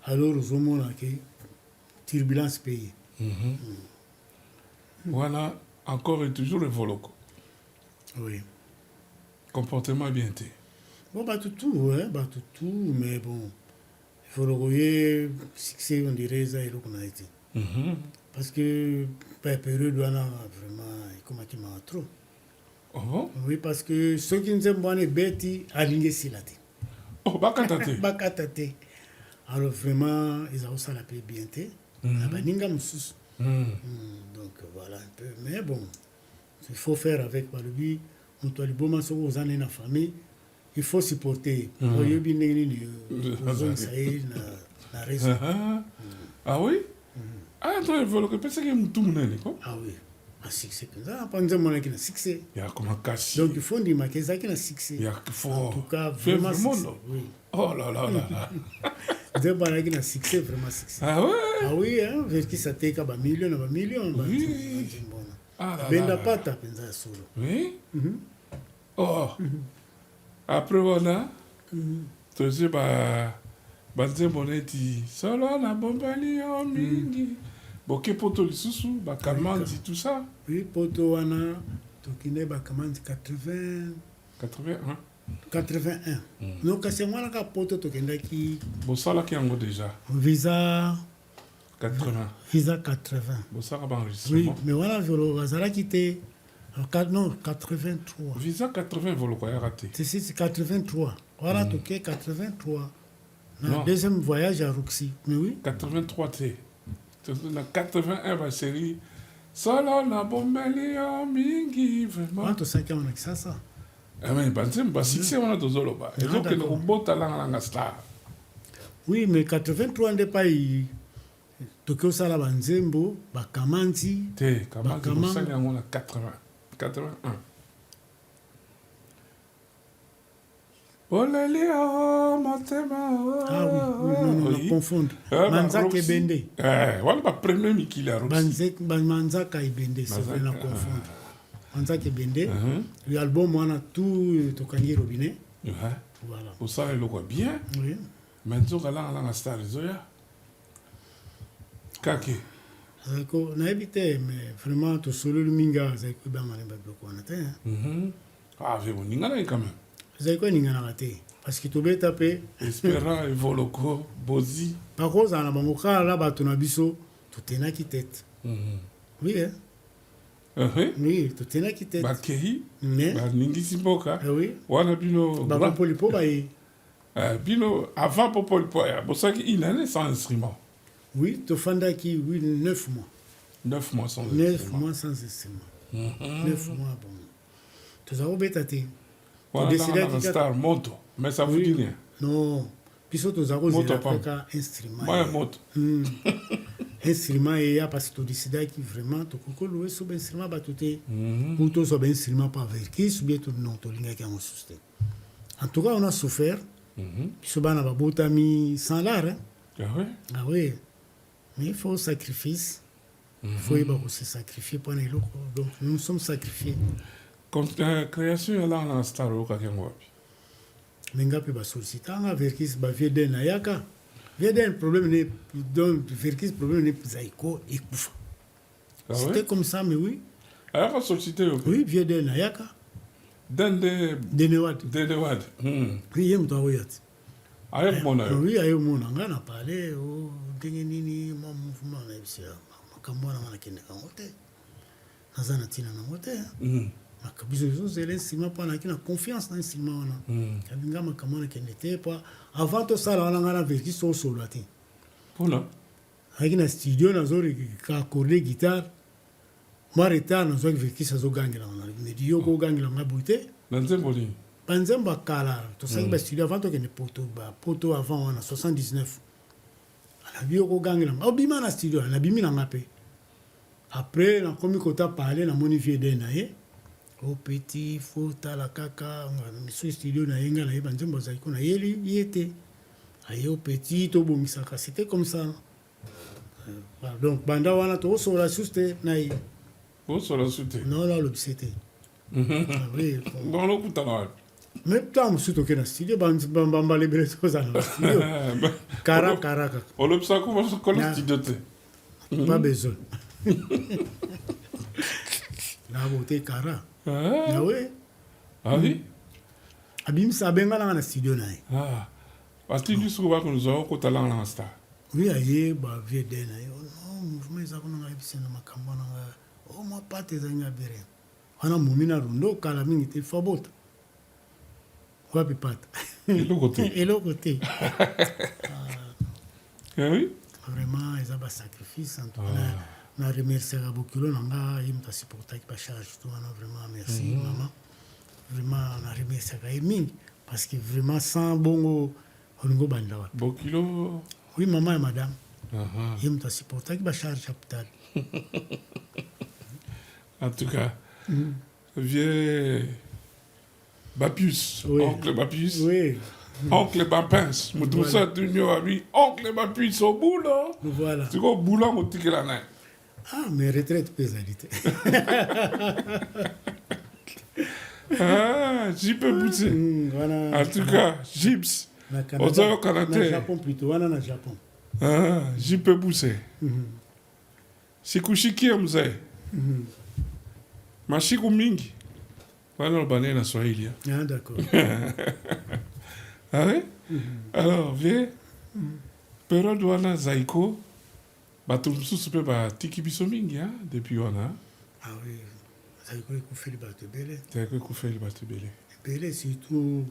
alors aux hommes qui turbulence payée. Voilà, encore et toujours le Voloko. Oui. Comportement bien été. Bon, tout, mais bon, il faut le voir, succès, on dirait ça, il a été. Parce que, la période, on a vraiment, comment tu m'as trop. Oh bon? Oui, parce que ceux qui nous aiment, on est bêtes, alignés sur la tête. Oh, bakatate. Bakatate. Alors vraiment, ils ont ça la paix bien té. Donc voilà un peu. Mais bon, il faut faire avec lui. On doit le bon aux années dans la famille. Il faut supporter. Ah oui? Ah, toi, il faut que tu aies un tout le monde. Ah oui. Un succès. Ça, pas dire mon équipe succès. Il y a comme un casse. Donc il faut dire que ça qui a succès. Il y a faut. En tout cas, vraiment succès. Oui. Oh là là là là. De balai qui a succès, vraiment succès. Ah ouais? Ah oui, hein, vers qui ça t'est qu'à million. Oui. Ah là là. Ben pas ta pensa solo. Oui? Oh. Après voilà. Tu sais, banze moneti solo na bombali yo mingi. Boke poto lisusu, bakamandi tout ça. Oui, poto wana tokine bakamandi 81. 81. Donc c'est moi la poto tokenda ki Bosala ki yango déjà. Visa 80. Visa 80. Bosala ba enregistrement. Oui, mais voilà volo bazala quitté non 83. Visa 80 volo ko ya raté. C'est 83. Voilà toké 83. Non. Deuxième voyage à Roxy. Mais oui. 83 T. La 81 va série. Solo na bombeli yo mingi vraiment. Ah, to ça on a ça. Ah mais banzem ba succès on a dozolo ba. Et donc le robota langa star. Oui, mais 83 n'est pas Tokyo sala banzembo bakamanzi. Te kamanzi bosali yango na 80. 81. Oh là là, motema. Ah oui, non, Oui. on confond. Ah, Manzaka Roxy. Ebende. Voilà ma première Mikili à Roxy. Manzaka Ebende, c'est vrai, on confond. Manzaka Ebende, l'album, on a tout tokangi robinet. Ouais. Voilà. Au ça, il le voit bien. Oui. Maintenant, on a la star, Zoya. Kake. Zaiko, nayebi te, mais vraiment, to solo luminga, zaiko bamane baboko wana te. Ah, avec mon ingana quand même. Zaiko ningana te. Parce que tobe tapé. Espérant, Evoloko, Bozi. Par contre, on a bango kala la bato na biso, to tenaki tête. Oui, hein. Oui, to tenaki tête. Bakei. Mais, Ningisi Boka. oui. Wana bino. Baba Polipo, bah, Bino, avant Popol Poya, pour ça qu'il en est sans instrument. oui, to fandaki, oui, 9 mois. 9 mois sans 9 instrument. mois sans instrument. 9 mois, bon. Tu as oublié tes. Voilà, décidé dans la star, moto. Mais ça vous dit rien. Non. Puis surtout, tu as oublié instrument. Moi, moto. Instrument, et parce que tu as décidé que vraiment, tu as loué sur l'instrument, tu ou tu as un instrument par verkis, ou bien tu non, tu as un soutien. En tout cas, on a souffert. Puis ce ban a botami sans l'art. Ah oui? Ah oui. Mais il faut sacrifice. Il faut se sacrifier pour les locaux. Donc nous sommes sacrifiés. Comme création, là, on a un star au Kakengwapi. Mais ngapi ba solliciter nga verkis ba vieden na yaka. Vieden problème n'est donc verkis problème n'est zaiko et kufa. Ah C'était oui? comme ça mais oui. Alors, on a sollicité. Oui, vieden na yaka. Dende. Denewad. Wad. Oui, yem to woyat. Avec mon œil. Oui, ayo mona nga na parler o ndenge nini ma mouvement na bisia. Makambo na ngana kende ka ngote. Nazana tina na ngote. Makabizo zo zele sima pa na kina confiance na sima wana. Kabinga makambo na kende te pa avant to sala wana ngana verki so solo ati. Pula. Aki na studio na zori ka accorder guitare. Moi retard na zori verki sa zo gangela wana. Ne dio ko gangela ngabuite. Nanzemboli. Panzemba kala to sa ba studio avant to kende poto avant wana 79. Ala bio ko gangela. Obima na studio na bimi na ngape. Après na komi kota parler na moni vie de na ye. Au petit faut la kaka sur studio na yenga na yebanze mboza iko na yeli yete aye au petit to bomisaka c'était comme ça donc banda wana to so la suste na yi Où sont la soute? non là le c'était oui Bon, le coup, t'as même temps surtout que na studio bamba les belles choses na studio kara on le sait comment se colle le studio. pas besoin la beauté kara ah oui. Ah oui? Abim sabenga na studio na. Ah. Parce que nous souvent que nous avons côté là en star. Oui, aye ba vie de na. Oh, mouvement za kuna ngabisa na makambo na. Oh, moi pas tes anga bere. Wana mumina rundo kala mingi te fabota. Wapi pata. Et le côté. Et l'autre côté. Ah oui? Vraiment, ils ont un sacrifice en tout cas. Na remercier Abokilo nanga imta supporter qui pa charge tout vraiment merci maman. Vraiment na remercier Kaiming parce que vraiment sans bongo ongo bandawa. Bokilo. Oui maman et madame. Imta supporter qui pa charge capital. En tout cas, vieux Bapius, Oui. oncle Bapius, Oui, oncle Bapince, je trouve ça d'union à lui, oncle Bapius au boulot. voilà. C'est quoi au boulot, mon ticket là? Ah, mais retraite pesalité. Ah, j'y peux pousser. Voilà. En tout cas, Gips, Na au Canada, Canada. na Japon plutôt, wana na Japon. Ah, j'y peux pousser. Sikushiki mzee. Mashiku mingi. Voilà le bané na Swahili. Ah, d'accord. Ah oui? Alors, viens. Période wana zaiko. Bato msusu pe ba tiki biso mingi, hein, depuis wana. Ah oui, ça y est, qu'on fait le bateau belé. T'as quoi qu'on fait le bateau belé? Belé, surtout,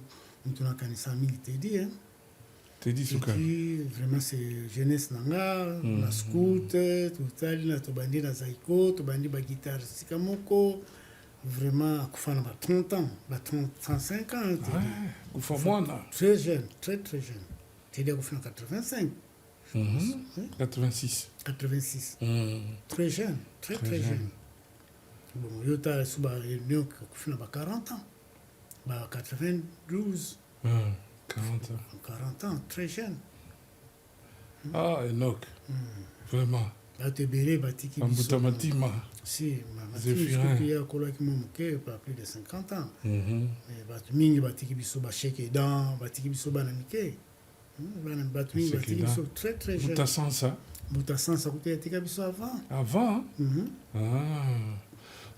on a connu ça, mingi te dit, hein. Te dit Te souka. dit, vraiment, c'est jeunesse nanga, na scout, tout ça, na to bandi na zaiko, to bandi ba guitare sikamoko. Vraiment, à ba 30 ans, ba 35 ans. Ouais, kufa mwana. Très jeune, très très jeune. Tu dis qu'on fait en 85. 86. 86. Très jeune, très très jeune. Bon, il y a eu 40 ans. 92. 40 ans. 40 ans, très jeune. Ah, Enoch. Vraiment. Bato ebele batiki biso. Ambuta Matima. Si, Zéphirin. qui a kolaki mo moke pas plus de 50 ans. Mais bato mingi batiki biso ba cheke dan, batiki biso bana mike. Bana bato mingi batiki biso très très jeune. Buta Sansa. Buta Sansa kote tika biso avant. Avant? Ah.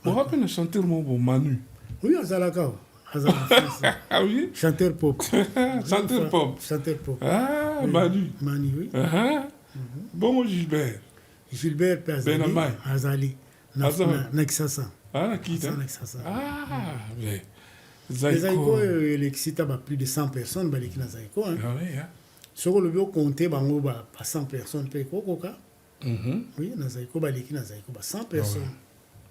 Vous vous rappelez le chanteur bon Manu? Oui, azalaka. Azalaka. Ah oui? Chanteur pop. Chanteur pop. Chanteur pop. Ah, Oui. Manu. Manu, oui. Bon, Gilbert. Gilbert pe azali. Benamai. Azali. Na Kisasa. Ah, qui t'a? Na Kisasa. Ah, mais. Les Zaïko, l'excita plus de 100 personnes, baliki na Zaïko. Ah oui, hein? Ce que le bio compté, bango ba 100 personnes, pe kokoka. Oui, na Zaïko, baliki na Zaïko, 100 personnes. Ouais.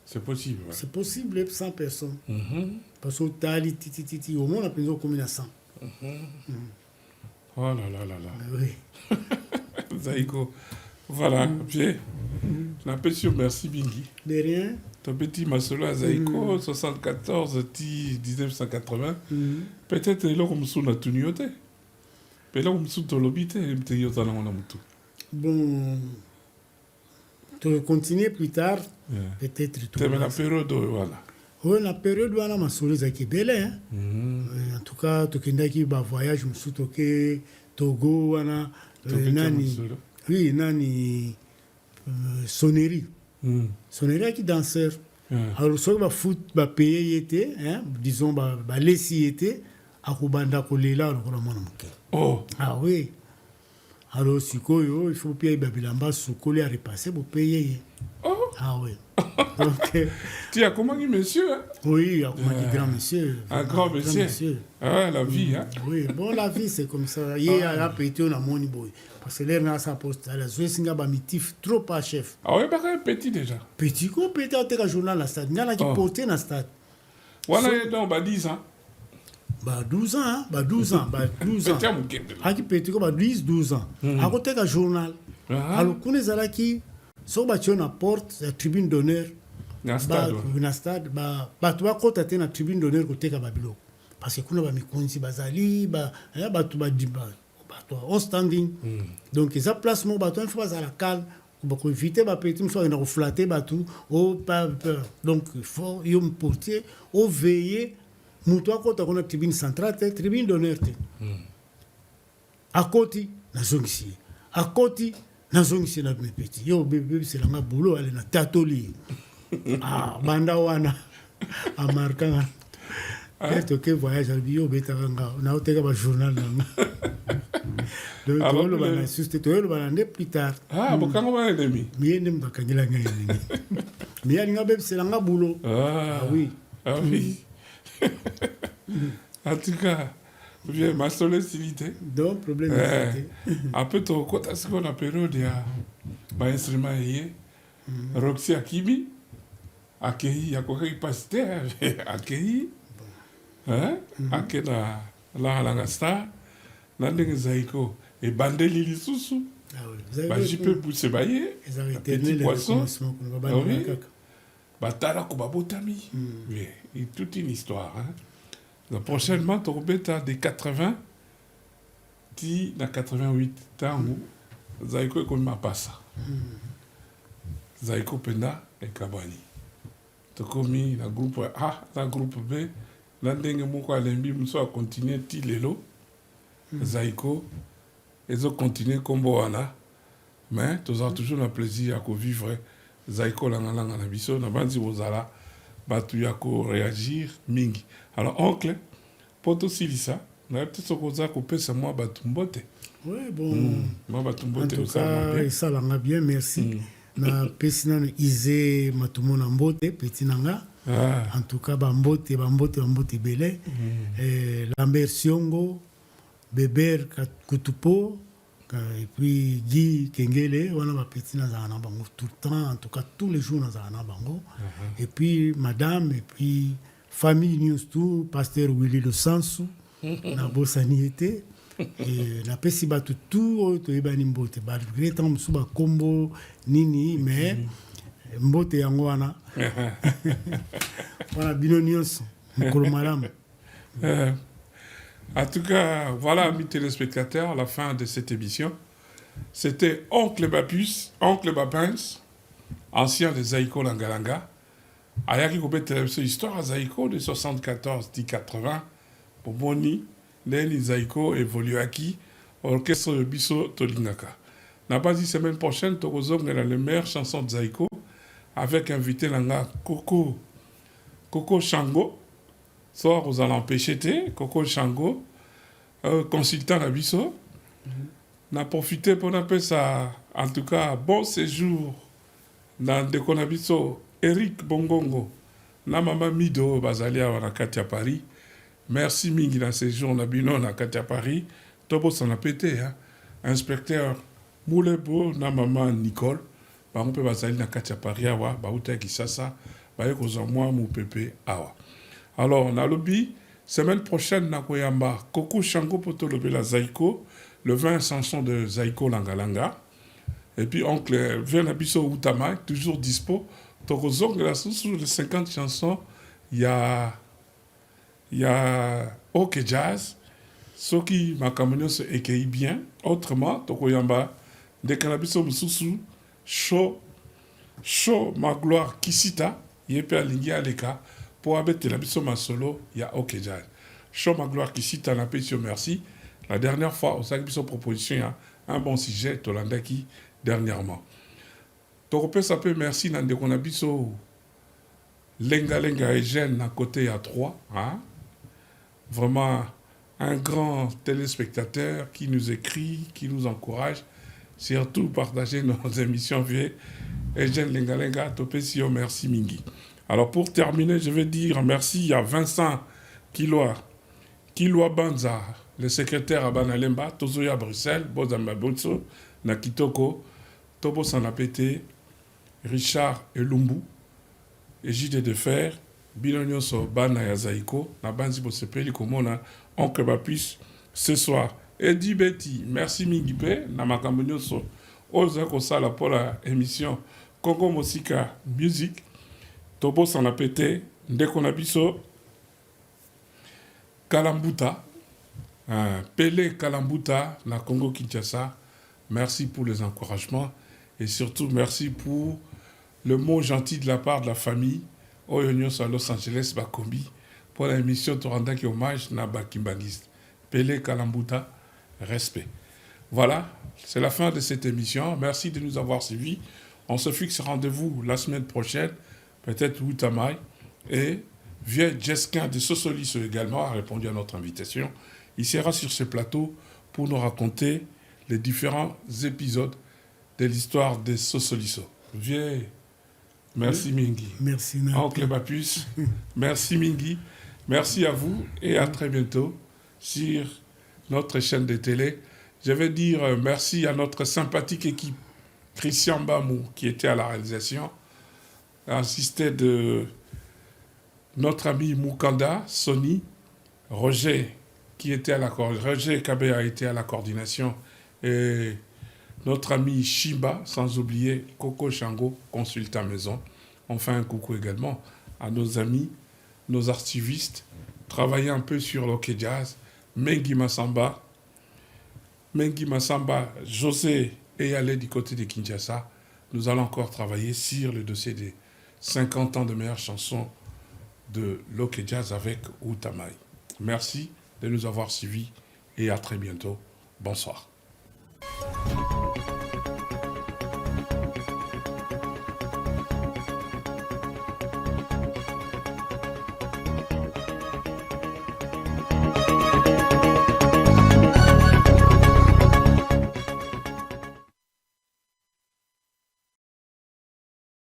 C'est possible. Ouais. C'est possible, 100 personnes. Parce que tali, titi, au moins, on a besoin combien à 100. Oh là là là là. Oui. Zaïko. Voilà, bien. L'appellation merci Bingi. De rien. Ton petit Masolo Zaïko, 74, 1980. Peut-être là comme ça na tuniote. Mais là comme ça tolobite, m'te yota na mona mutu. Bon, tu continuer plus tard, peut-être tout. C'est la période voilà. Oui, la période où on a Masolo Zaïki belé. En tout cas, tu kindaki ba voyage musutoke Togo wana nani. Oui, nani sonnerie. Sonnerie qui danseur. Alors, ce que foot, ba payer était, disons, ba laisser était, à Kubanda Kolela, le Roman. Oh. Ah oui. Alors, si il faut payer Babilamba, Soukoli à repasser pour payer. Oh. Ah oui. Donc, tu as comment dit monsieur? Hein? Oui, comment dit grand monsieur. Un grand monsieur. Ah, la vie, hein? Oui, bon, la vie, c'est comme ça. Il y a un petit, on a mon boy. Parce que l'air n'a sa poste. La Zoesinga bamitif trop pas chef. Ah oui, bah, petit déjà. Petit, quoi, petit, on a un journal à la stade. Il y a qui porté dans la stade. Voilà, donc, bah, 10 ans. Bah, 12 ans, hein? Bah, 12 ans. Bah, 12 ans. Ah, qui petit, bah, 12 ans. À côté d'un journal. Alors, qu'on est là qui, so ba na porte la tribune d'honneur na stade ba tu ba kota te na tribune d'honneur ko teka babilo parce que kuna ba mikonzi bazali ba tu ba diba ba to on standing donc eza place mo ba to faut ba la calme ba ko éviter ba petit so na ko flatter ba tout au pas peur donc il faut yo portier au veiller muto akota kuna tribune centrale te tribune d'honneur te à côté na zongisi à côté nazongisi na petit yo bébé c'est la boulot aller na tatoli ah banda wana amarka eto ke voyage al bio beta nga na oteka ba journal na donc to lo bana juste to lo bana ne plus tard ah bokanga ba ennemi mi ende mbakangela nga ennemi mi ali nga bébé c'est la boulot ah oui en tout cas bien, ma sollicité. Donc, problème un peu trop, quand est-ce qu'on a période, il y a un instrument, Roxy Akimi, accueilli, il y a quoi qui passe, accueilli, accueilli la Gasta, l'Andeng Zaïko, et Bandeli Lissousou. Je peux pousser bailler, petit poisson, Batara Koubabotami. Oui, toute une histoire, hein. Prochainement, tu vas de 80, tu as 88 ans où Zaïko est comme ma passe. Zaïko Penda et Kabani. Tu as commis le groupe A, le groupe B, l'Andeng Moko Alembi, nous avons continué Tilelo, Zaïko, ils ont continué comme Boana, mais tu as toujours le plaisir à vivre Zaïko Langalanga Nabiso, Nabanzi Ozala. Batu yako réagir mingi. Alors oncle, poto silisa, na peut-être ce qu'on a coupé c'est moi batumbote. Oui bon. Moi batumbote en tout cas, ça l'a bien merci. Na pesina ize matumona mbote petinanga. En tout cas bambote belé. Lambert Siongo, Beber Kutupo. Et puis Guy Kengele, on a petit dans un bango tout le temps, en tout cas tous les jours dans un bango. Et puis madame, et puis famille news tout, pasteur Willy Le Sansou, na bossaniété. Et na pesi batu tout, to ebani mbote. Malgré tant suba combo nini, mais mbote yango wana. Voilà bino news, nkolo malam. En tout cas, voilà, amis téléspectateurs, la fin de cette émission. C'était Oncle Bapus, Oncle Bapins, ancien de Zaïko Langalanga. Ayaki Kope Télévision Histoire à Zaïko de 74-80. Pour Boni, Neni Zaïko évolue à qui Orchestre de Bisso Tolingaka. N'a pas dit semaine prochaine, Tokozong est la meilleure chanson de Zaïko avec invité Langa Coco Shango. Soit vous allez empêcher Coco Shango, consultant la Bisso. N'a profité pour appeler ça, en tout cas, bon séjour dans de Konabiso, Eric Bongongo, na mama Mido, Bazalia, na Katia Paris. Merci Mingi dans séjour, na Bino, na Katia Paris. Tobo s'en a pété, hein. Inspecteur Moulebo, na mama Nicole, on peut Bazalia, na Katia Paris, awa, Baouta Kisasa, Bayekozan, moi, mou Pepe, awa. Alors, on a lobby, semaine prochaine, na Koyamba, Coco Shango, poto lobby la Zaïko, le 20 chanson de Zaïko Langalanga. Et puis, oncle Vernabiso Outama, toujours dispo. Tokozong, là, sur les 50 chansons, il y a OK Jazz, ce qui m'a camené se écueille bien. Autrement, Tokoyamba, de Canabiso Moussou, Show, ma gloire, Kisita, Yepe Alingi Aleka, pour abeter la biso ma solo, il y a OK Jazz. Show, ma gloire, Kisita, la pétition, merci. La dernière fois, au sac biso proposition, il y a un bon sujet, Tolandaki, dernièrement. Torope Sapé, merci, Nande Konabiso, Lenga et Jeanne, à côté à 3. Hein? Vraiment, un grand téléspectateur qui nous écrit, qui nous encourage. Surtout, partager nos émissions vieilles. Et Jeanne Lenga, Topesio, merci, Mingi. Alors, pour terminer, je vais dire merci à Vincent Kiloa Banza, le secrétaire à Banalemba, Tozoya Bruxelles, Bozamba Botso, Nakitoko, Tobo Sanapete, Richard Elumbu, Égide de Fer, Bilonyoso Bana Yazaiko, Nabanzi Bosepeli Komona, Oncle Bapus, ce soir. Eddie Betty, merci Mingipe, Namakambonyoso, Ozako Sala pour la émission Congo Mosika Music, Tobo Sanapete, Ndekonabiso, Kalambuta, Pelé Kalambuta, la Congo Kinshasa. Merci pour les encouragements et surtout merci pour le mot gentil de la part de la famille Oyonios à Los Angeles Bakombi pour l'émission Toranda qui hommage Naba Kimbangiste. Pelé Kalambuta, respect. Voilà, c'est la fin de cette émission. Merci de nous avoir suivis. On se fixe rendez-vous la semaine prochaine, peut-être Outamai, et Vieux Jesquin de Sosoliso également a répondu à notre invitation. Il sera sur ce plateau pour nous raconter les différents épisodes de l'histoire de Sosoliso. Vieux, merci Mingi. Merci Oncle Bapus, merci Mingi. Merci à vous et à très bientôt sur notre chaîne de télé. Je vais dire merci à notre sympathique équipe, Christian Bamou, qui était à la réalisation, assisté de notre ami Moukanda, Sony, Roger, qui était à la Roger Kabé a été à la coordination, et notre ami Shimba, sans oublier Coco Shango, consultant maison. On fait un coucou également à nos amis, nos archivistes, travaillant un peu sur l'Ok Jazz, Mengi Massamba, José et Alé du côté de Kinshasa. Nous allons encore travailler sur le dossier des 50 ans de meilleures chansons de l'Ok Jazz avec Outamai. Merci de nous avoir suivis et à très bientôt. Bonsoir.